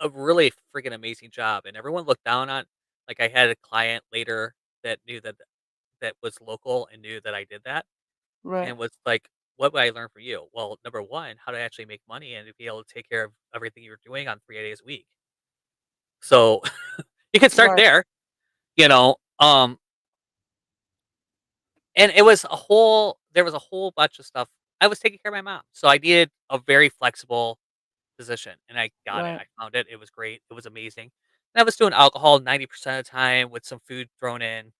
a really freaking amazing job, and everyone looked down on like, I had a client later that knew that was local and knew that I did that, right. and was like, "What would I learn from you?" Well, number 1, how to actually make money and to be able to take care of everything you're doing on 3 days a week. So, you could start Right. there, you know, and there was a whole bunch of stuff. I was taking care of my mom, so I needed a very flexible position, and I got it. Right. I found it. It was great. It was amazing. And I was doing alcohol 90% of the time with some food thrown in,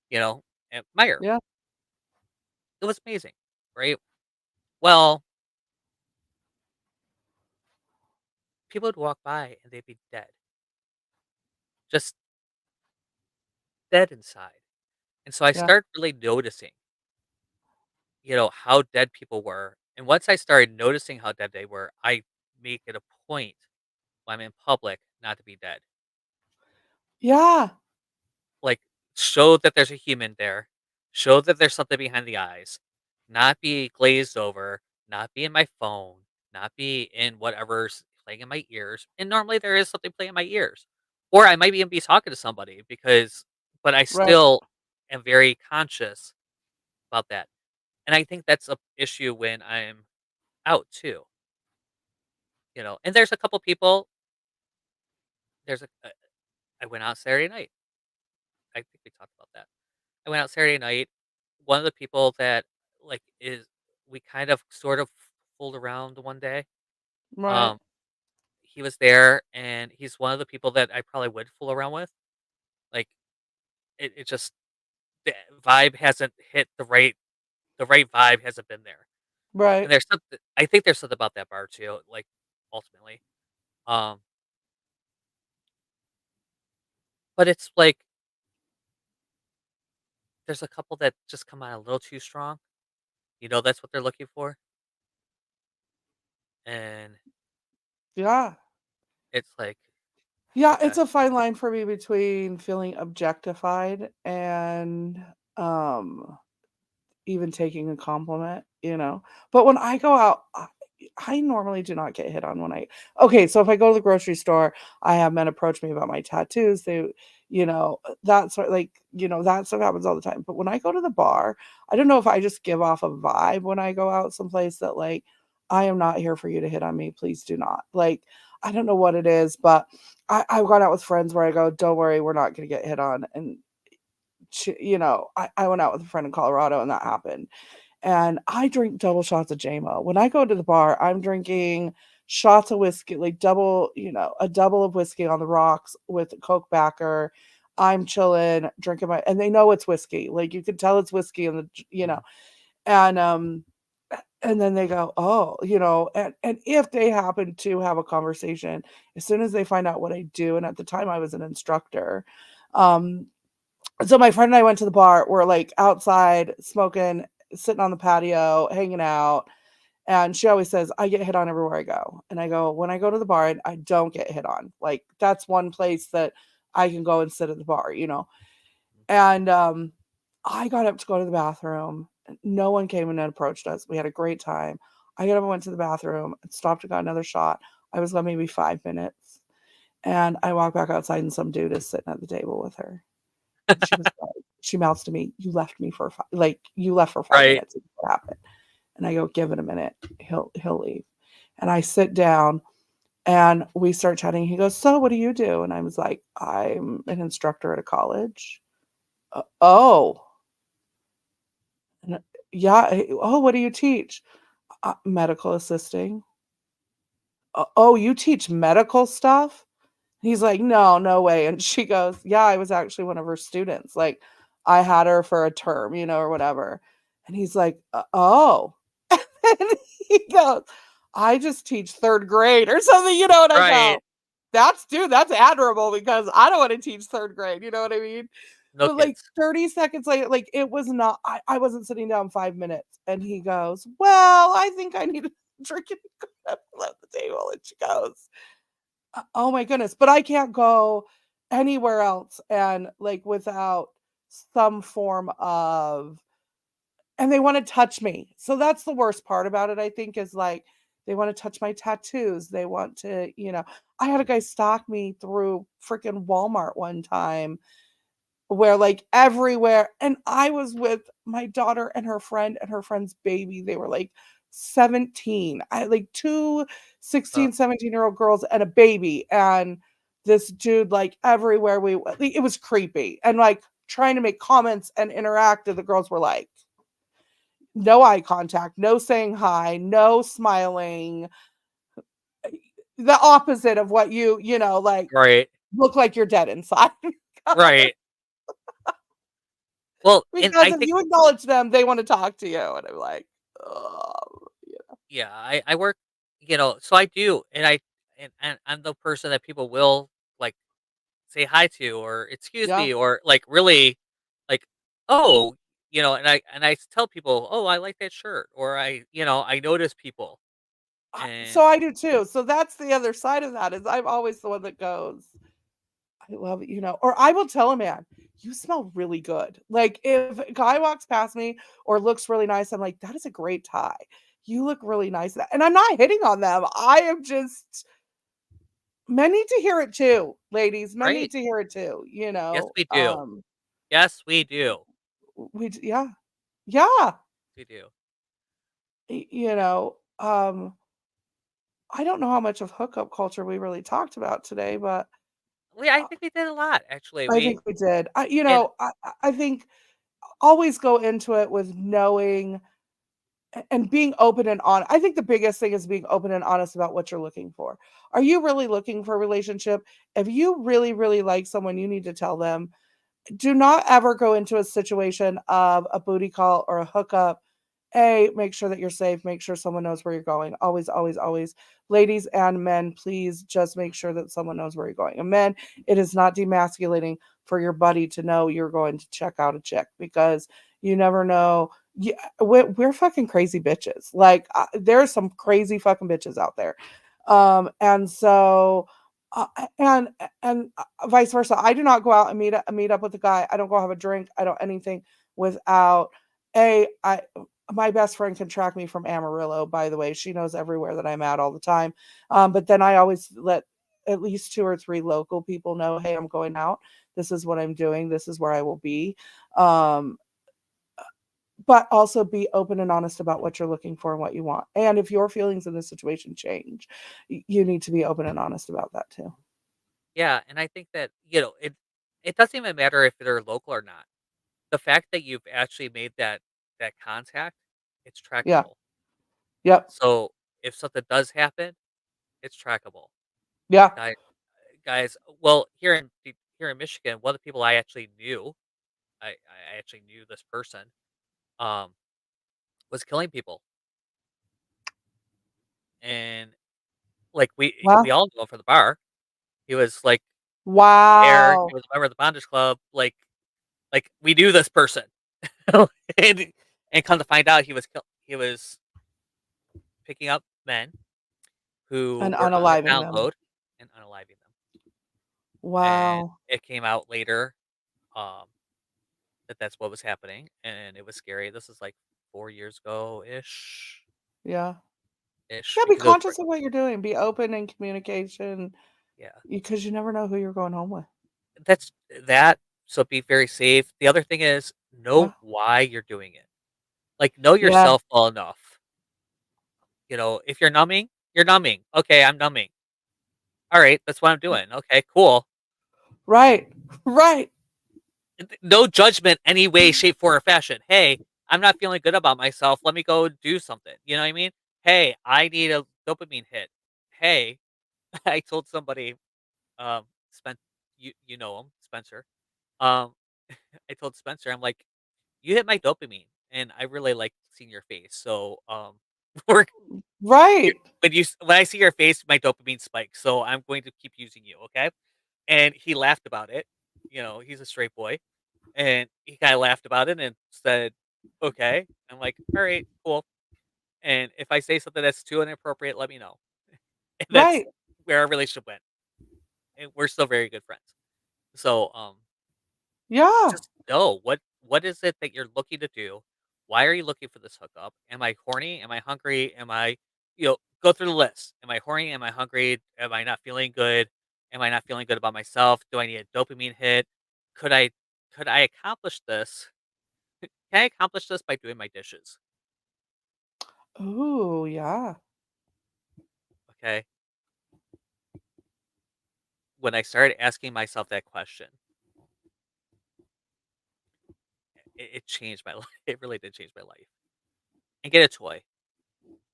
you know, and Meyer. Yeah. It was amazing, right? Well, people would walk by and they'd be dead, just dead inside. And so I Yeah. started really noticing, how dead people were. And once I started noticing how dead they were, I make it a point when I'm in public not to be dead. Yeah. Like, show that there's a human there, show that there's something behind the eyes, not be glazed over, not be in my phone, not be in whatever's playing in my ears. And normally there is something playing in my ears. Or I might even be talking to somebody but I Right. still am very conscious about that. And I think that's a issue when I'm out too, And there's a couple people, I went out Saturday night. I think we talked about that. I went out Saturday night. One of the people that, like, is we kind of sort of fooled around one day. Right. Um, he was there, and he's one of the people that I probably would fool around with. Like, it just the vibe hasn't hit the right vibe hasn't been there. And Right. there's something I think there's something about that bar too, like, ultimately. Um, but it's like there's a couple that just come out a little too strong. That's what they're looking for, and Yeah. it's like, Yeah, okay. it's a fine line for me between feeling objectified and um even taking a compliment, But when I go out, I normally do not get hit on okay, so if I go to the grocery store, I have men approach me about my tattoos. That sort that stuff happens all the time. But when I go to the bar, I don't know if I just give off a vibe when I go out someplace that like, I am not here for you to hit on me. Please do not. Like, I don't know what it is, but I've gone out with friends where I go, don't worry, we're not going to get hit on. And I went out with a friend in Colorado and that happened. And I drink double shots of JMO. When I go to the bar, I'm drinking shots of whiskey, like a double of whiskey on the rocks with Coke backer. I'm chilling, drinking and they know it's whiskey. Like you can tell it's whiskey and and then they go, oh, and if they happen to have a conversation, as soon as they find out what I do, and at the time I was an instructor, so my friend and I went to the bar. We're like outside smoking, sitting on the patio, hanging out. And she always says, I get hit on everywhere I go. And I go, when I go to the bar, I don't get hit on. Like that's one place that I can go and sit at the bar, And I got up to go to the bathroom. No one came and approached us. We had a great time. I got up and went to the bathroom and stopped and got another shot. I was gone maybe 5 minutes. And I walked back outside and some dude is sitting at the table with her. She was like, she mouths to me, you left for 5 Right. minutes. What happened? And I go, give it a minute. He'll leave. And I sit down and we start chatting. He goes, so what do you do? And I was like, I'm an instructor at a college. Oh. Yeah. Oh, what do you teach? Medical assisting. Oh, you teach medical stuff? He's like, no way. And she goes, yeah, I was actually one of her students. Like, I had her for a term, or whatever. And he's like, oh. And he goes, I just teach 3rd grade or something, and I Right. go, that's admirable because I don't want to teach 3rd grade, you know what I mean? No But like kids. 30 seconds later, like it was not, I wasn't sitting down 5 minutes. And he goes, well, I think I need a drink and go up and left the table. And she goes, oh my goodness, but I can't go anywhere else and like without some form of, and they want to touch me. So that's the worst part about it, I think, is like they want to touch my tattoos. They want to, I had a guy stalk me through freaking Walmart one time where like everywhere, and I was with my daughter and her friend's baby. They were like 17. I had like two 16, 17-year-old girls and a baby. And this dude, like everywhere it was creepy and like trying to make comments and interact. And the girls were like, no eye contact, no saying hi, no smiling. The opposite of what like Right. look like you're dead inside. Right. Well, and Because I if think, you acknowledge them, they want to talk to you. And I'm like, oh, yeah, I work, so I do, and I'm the person that people will like say hi to or excuse yeah. me or like really like, oh, and I tell people, oh, I like that shirt, or I notice people, So and I do too. So that's the other side of that is I'm always the one that goes, I love it, or I will tell a man, you smell really good. Like if a guy walks past me or looks really nice, I'm like, that is a great tie. You look really nice. And I'm not hitting on them. I am just, men need to hear it too, ladies. Men need right, to hear it too, yes, we do, yes, we do, yeah. Yeah. we do. y- you know, um, I don't know how much of hookup culture we really talked about today, but I uh, think we did a lot actually. I We think we did. and I think always go into it with knowing and being open and honest. I think the biggest thing is being open and honest about what you're looking for. Are you really looking for a relationship? If you really, really like someone, you need to tell them. Do not ever go into a situation of a booty call or a hookup. Make sure that you're safe. Make sure someone knows where you're going. Always, always, always. Ladies and men, please just make sure that someone knows where you're going. And men, it is not demasculating for your buddy to know you're going to check out a chick because you never know. Yeah, we're fucking crazy bitches. Like there's some crazy fucking bitches out there. And so uh, and vice versa. I do not go out and meet up with a guy. I don't go have a drink. I don't anything without My best friend can track me from Amarillo, by the way. She knows everywhere that I'm at all the time. But then I always let at least 2 or 3 local people know, "Hey, I'm going out. This is what I'm doing. This is where I will be." Um, but also be open and honest about what you're looking for and what you want. And if your feelings in this situation change, you need to be open and honest about that too. Yeah, and I think that, it doesn't even matter if they're local or not. The fact that you've actually made that contact, it's Yeah. trackable. Yep. So, if something does happen, it's trackable. Yeah. Guy guys, well, here in Michigan, one of the people I actually knew, I actually knew this person, um, was killing people, and, like, we Wow. all knew him from the bar. He was, like, there, he Wow. was a member of the Bondage Club, like, we knew this person. And and come to find out he was picking up men who And were on a unaliving them. download and unaliving them, and Wow. it came out later, um, that that's what was happening, and it was scary. This is, like, 4 years ago-ish, Yeah. ish, Yeah, be because it was right. conscious of what you're doing. Be open in communication Yeah. because you never know who you're going home with. That's that, so be very safe. The other thing is, Yeah. know why you're doing it. Like, know Yeah. yourself well enough. If you're numbing, you're numbing. "Okay, I'm numbing. Alright, that's what I'm doing. Okay, cool." Right. Right. No judgment any way, shape, form, or fashion. "Hey, I'm not feeling good about myself. Let me go do something." You know what I mean? "Hey, I need a dopamine hit." "Hey," I told somebody, Spen you know him, Spencer. Um, I told Spencer, I'm like, "You hit my dopamine, and I really like seeing your face. So, we're you Right. when I see your face, my dopamine spikes, so I'm going to keep using you, okay?" And he laughed about it. He's a straight boy. And he kinda laughed about it and said, "Okay." I'm like, "Alright, cool. And if I say something that's too inappropriate, let me know." And that's Right. where our relationship went, and we're still very good friends. So, Yeah. just know what is it that you're looking to do? Why are you looking for this hookup? Am I horny? Am I hungry? Go through the list. Am I horny? Am I hungry? Am I not feeling good? Am I not feeling good about myself? Do I need a dopamine hit? Could I could I accomplish this? Can I accomplish this by doing my dishes? Ooh, yeah. Okay. When I started asking myself that question, it changed my life. It really did change my life. And get a toy.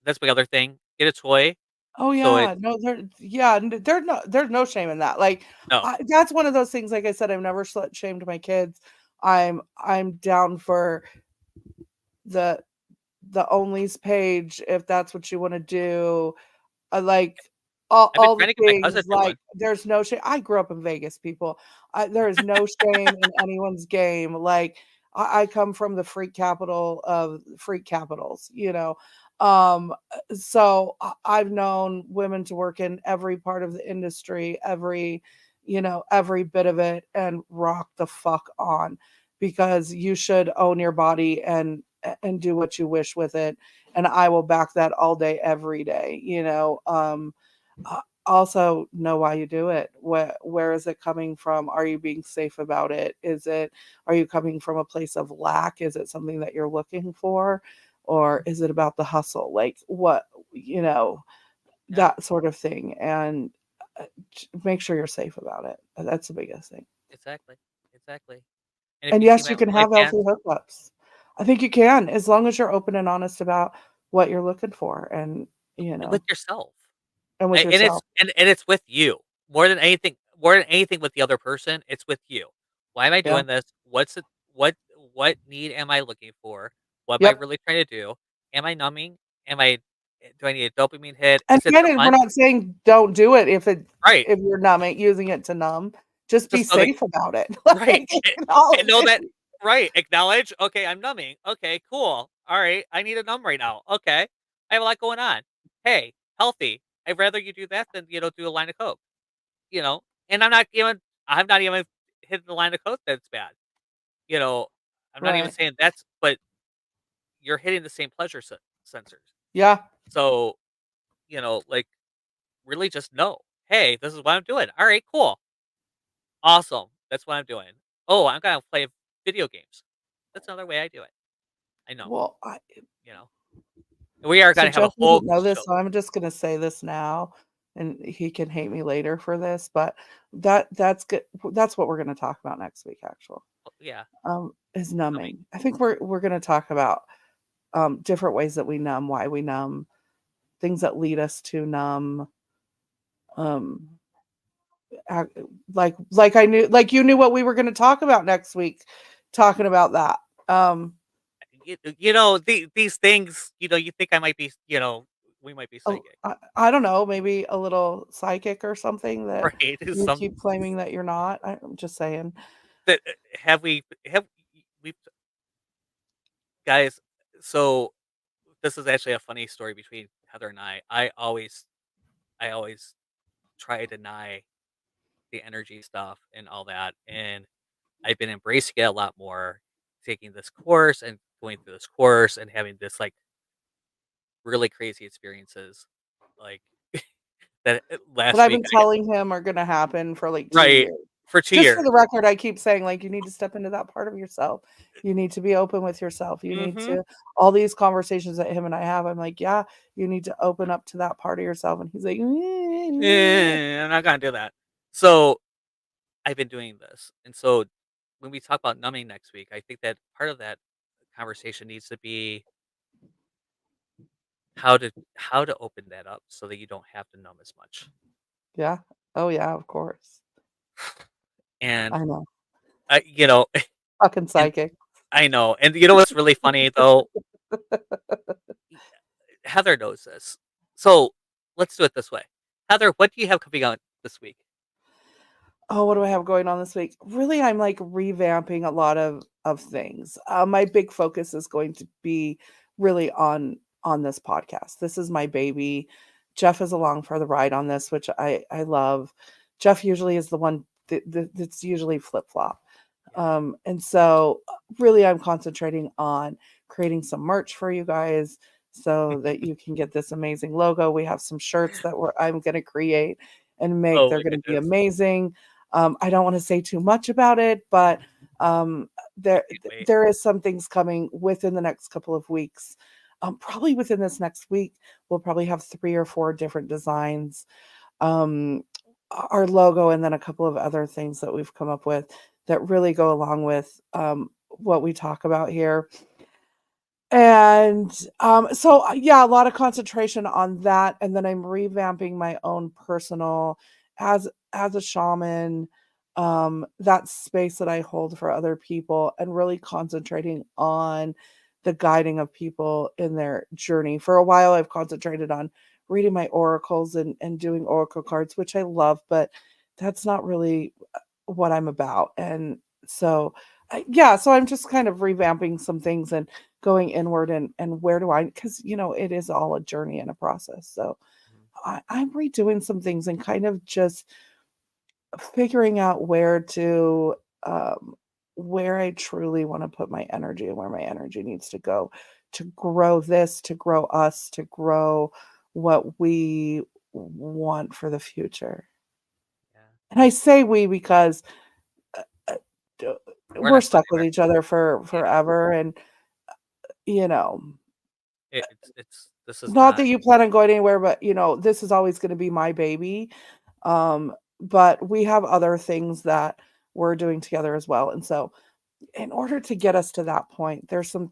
That's my other thing. Get a toy. Oh, So it yeah. No, there's no shame in that. Like, no. that's one of those things, like I said, I've never slut shamed my kids. I'm down for the onlys page if that's what you wanna do. I like I've been all the trying to get my cousin things, to like, one. there's no shame. I grew up in Vegas, people. There is no shame in anyone's game. Like, I come from the freak capital of freak capitals, you know? So I've known women to work in every part of the industry, every bit of it, and rock the fuck on because you should own your body and do what you wish with it, and I will back that all day, every day. Also know why you do it. Where is it coming from? Are you being safe about it? Are you coming from a place of lack? Is it something that you're looking for? Or is it about the hustle? Like what, you know, Yeah, that sort of thing. And make sure you're safe about it. That's the biggest thing. exactly. Exactly. And if And you see yes, my you can my have healthy pants hookups. I think you can, as long as you're open and honest about what you're looking for with yourself. and with And it's yourself. and it's with you. More than anything with the other person, it's with you. Why am I Yeah. doing this? What need am I looking for? What am I Yep. really trying to do? Am I numbing? Am I Do I need a dopamine hit? And Is it the again, we're month? not saying don't do it Right. if you're numbing using it to numb. Just be Just know that safe about it. right. Like, And acknowledge know it. that right. Acknowledge, okay, I'm numbing. Okay, cool. All right. I need a numb right now. Okay. I have a lot going on. Hey, healthy. I'd rather you do that than, do a line of coke. You know, and I'm not even hitting the line of coke that's bad. You know, I'm not even Right. saying that's but you're hitting the same pleasure sensors. Yeah. So, like, really just know, hey, this is what I'm doing. All right, cool. Awesome. That's what I'm doing. Oh, I'm going to play video games. That's another way I do it. I know, Well, you know. We are so going to have a Jeff whole doesn't know this, show. so I'm just gonna say this now, and he can hate me later for this, but that's good. That's what we're gonna talk about next week, actually. Yeah. Is Numbing. numbing. I think we're gonna talk about different ways that we numb, why we numb, things that lead us to numb. Um, like I knew, like you knew what we were gonna talk about next week, talking about that. These things, you think I might be, we might be psychic. I don't know, maybe a little psychic or something that Right? you keep claiming that you're not. I'm just saying. That have we guys, so this is actually a funny story between Heather and I. I always try to deny the energy stuff and all that, and I've been embracing it a lot more, taking this course and going through this course and having this like really crazy experiences, like that That last I've week. been telling him are gonna happen for like 2 Right, years. for 2 Just for years. the record, I keep saying, like, you need to step into that part of yourself. You need to be open with yourself. You need Mhm. to all these conversations that him and I have, I'm like, "Yeah, you need to open up to that part of yourself." And he's like, I'm not gonna do that. So I've been doing this, and so when we talk about numbing next week, I think that part of that conversation needs to be how to open that up so that you don't have to numb as much. Yeah. Oh, yeah, of course. And I know. I, you know, Fucking and psychic. I know, and you know what's really funny though? Y- Heather knows this, so let's do it this way. Heather, what do you have coming out this week? Oh, what do I have going on this week? Really, I'm like revamping a lot of things. My big focus is going to be really on this podcast. This is my baby. Jeff is along for the ride on this, which I love. Jeff usually is the one that's usually flip flop. Yeah. And so really I'm concentrating on creating some merch for you guys so that you can get this amazing logo. We have some shirts that I'm going to create and make. Oh They're my going to be goodness, amazing. I don't want to say too much about it, but I there can't wait. there is some things coming within the next couple of weeks. Probably within this next week, we'll probably have 3 or 4 different designs, um, our logo, and then a couple of other things that we've come up with that really go along with what we talk about here. And so, yeah, a lot of concentration on that. And then I'm revamping my own personal as a shaman, that space that I hold for other people, and really concentrating on the guiding of people in their journey. For a while, I've concentrated on reading my oracles and doing oracle cards, which I love, but that's not really what I'm about. And so, yeah, so I'm just kind of revamping some things and going inward, and where do I, because it is all a journey and a process. So Mhm. I'm redoing some things and kind of just figuring out um, where I truly want to put my energy and where my energy needs to go to grow this, to grow us, to grow what we want for the future. Yeah, And I say we because uh, d- we're we're not going stuck with anywhere. each other for Yeah, forever, and you know it's this is not not. that you plan on going anywhere, but this is always going to be my baby. But we have other things that we're doing together as well, and so in order to get us to that point, there's some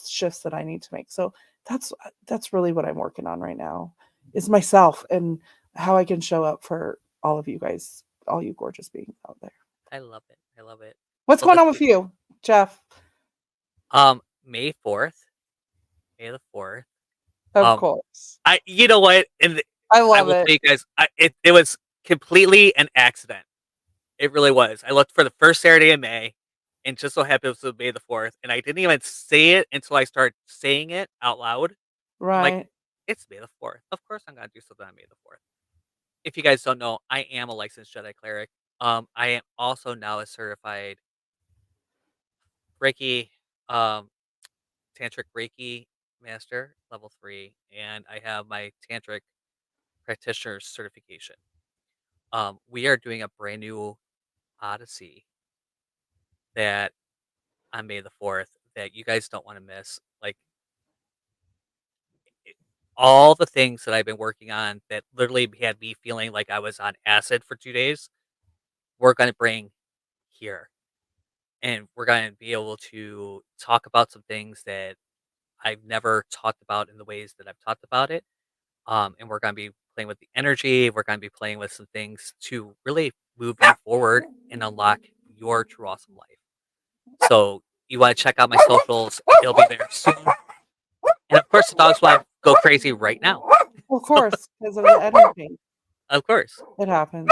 shifts that I need to make. So that's really what I'm working on right now, is myself and how I can show up for all of you guys, all you gorgeous beings out there. I love it. I love it. What's Well, going this on with week, you, Jeff? May 4th, May the 4th. Of Um, course. you know what? And I I love will it. tell you guys, it was completely an accident. It really was. I looked for the first Saturday in May, and just so happened it was May the 4th, and I didn't even say it until I started saying it out loud. I'm like, Right. it's May the 4th. Of course, I'm gonna do something on May the 4th. If you guys don't know, I am a licensed Jedi cleric. I am also now a certified Reiki, um, Tantric Reiki Master, level 3, and I have my Tantric Practitioner certification. We are doing a brand new Odyssey that on May the 4th that you guys don't want to miss. Like it- all the things that I've been working on that literally had me feeling like I was on acid for 2 days, we're going to bring here. And we're going to be able to talk about some things that I've never talked about in the ways that I've talked about it. And we're going to be playing with the energy. We're going to be playing with some things to really move you forward and unlock your true awesome life. So you want to check out my socials. It'll be there soon. And of course, the dogs want to go crazy right now. Of course, because of the energy. Of course. It happens.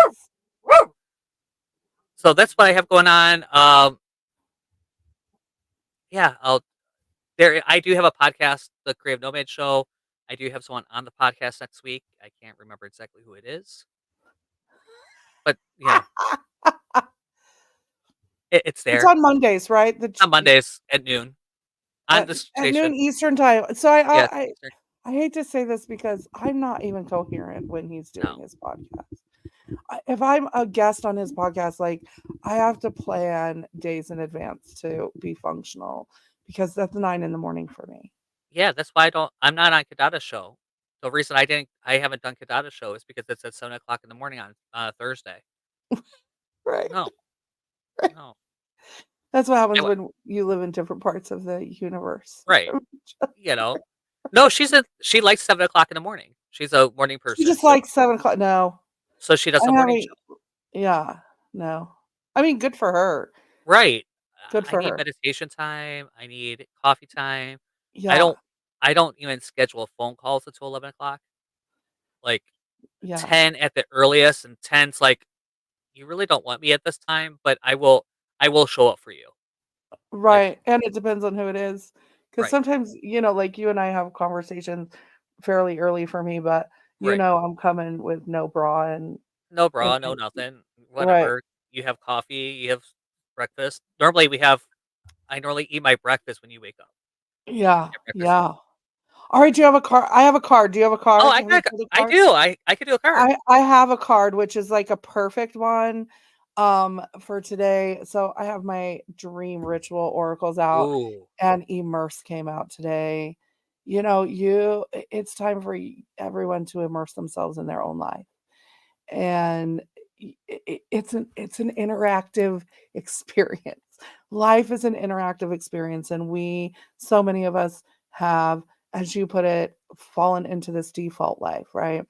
So that's what I have going on. Yeah, I do have a podcast, the Creative Nomad Show. I do have someone on the podcast next week. I can't remember exactly who it is, but it's It's there on Mondays, right? on Mondays at noon on the At noon station. Eastern time. So Yes, I hate to say this because I'm not even coherent when he's doing No. his podcast. If I'm a guest on his podcast, like I have to plan days in advance to be functional because that's 9 a.m. for me. Yeah, that's why I'm not on Kadada's show. The reason I haven't done Kadada's show is because it's at 7 o'clock in the morning on Thursday. Right. No, no, That's what happens I w- when you live in different parts of the universe. right. No, she likes 7 o'clock in the morning. She's a morning She person, just likes 7 o'clock. No, so she does a I'm morning having, show. yeah, no. I mean, good for her. Right. Good I for need her. meditation time. I need coffee time. I Yeah, don't. I don't even schedule phone calls until 11 o'clock. Like yeah. 10 at the earliest, and 10's like you really don't want me at this time, but I will. I will show up for you. Like Right, and it depends on who it is, because right, sometimes, like, you and I have conversations fairly early for me, but, right. I'm coming with no bra No and bra, no nothing. right. Whatever. You have coffee. You have breakfast. Normally we have. I normally eat my breakfast when you wake up. Yeah, Get breakfast in. yeah. Alright, do you have a card? I have a card. Do you have a Oh, card? Can we pull the I card? do. I could do a card. I have a card, which is like a perfect one, for today. So I have my dream ritual oracles out, Ooh. and Immerse came out today. It's time for everyone to immerse themselves in their own life, and it's an interactive experience. Life is an interactive experience, and so many of us have, as you put it, fallen into this default life, right?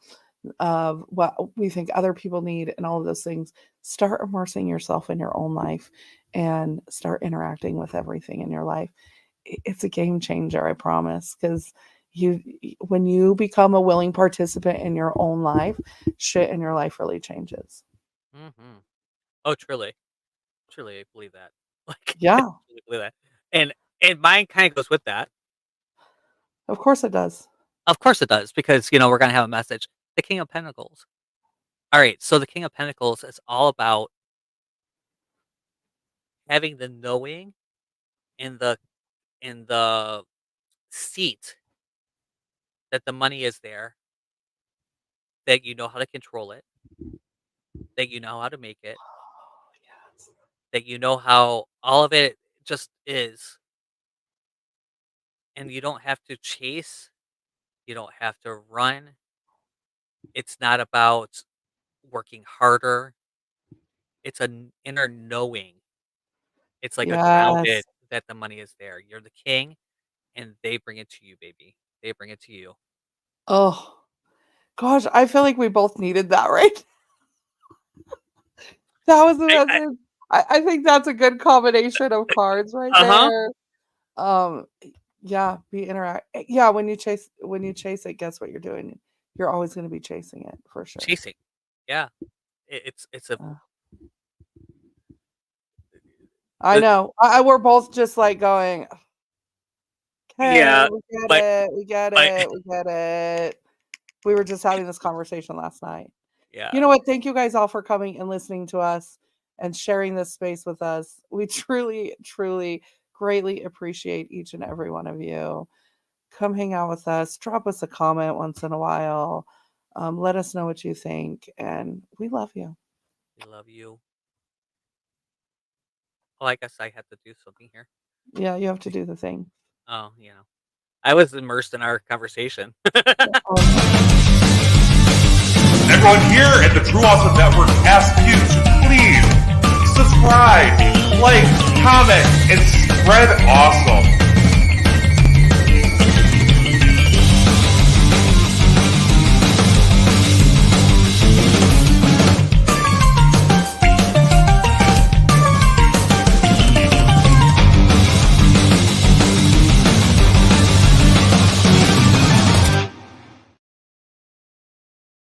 Of what we think other people need and all of those things. Start immersing yourself in your own life and start interacting with everything in your life. It's a game changer, I promise, because when you become a willing participant in your own life, shit in your life really changes. Hmm. Oh, truly. Truly, I believe that. Like, I Yeah, truly believe that. And mine kinda goes with that. of course it does. Of course it does, because, we're gonna have a message. The King of Pentacles. Alright, so the King of Pentacles is all about having the knowing in the seat that the money is there, that you know how to control it, that you know how to make it, Oh, yes. that you know how all of it just is, and you don't have to chase, you don't have to run. It's not about working harder. It's an inner knowing. It's like a Yes. grounded that the money is there. You're the king, and they bring it to you, baby. They bring it to you. Oh, gosh, I feel like we both needed that, right? That was the I message. I think that's a good combination of cards right Uh-huh. there. Um, yeah, yeah, when you chase it, guess what you're doing? You're always gonna be chasing it for sure. Chasing. Yeah. It's a Uh, I the know. We're both just like going, "Okay, yeah, we get my it, we get my it, we get it." We were just having this conversation last night. You yeah. know what? Thank you guys all for coming and listening to us and sharing this space with us. We truly, truly greatly appreciate each and every one of you. Come hang out with us. Drop us a comment once in a while. Let us know what you think. And we love you. We love you. Oh, I guess I have to do something here. Yeah, you have to do the thing. Oh, I was immersed in our conversation. Everyone here at the True Awesome Network asks you to please subscribe, like, comment, and spread awesome.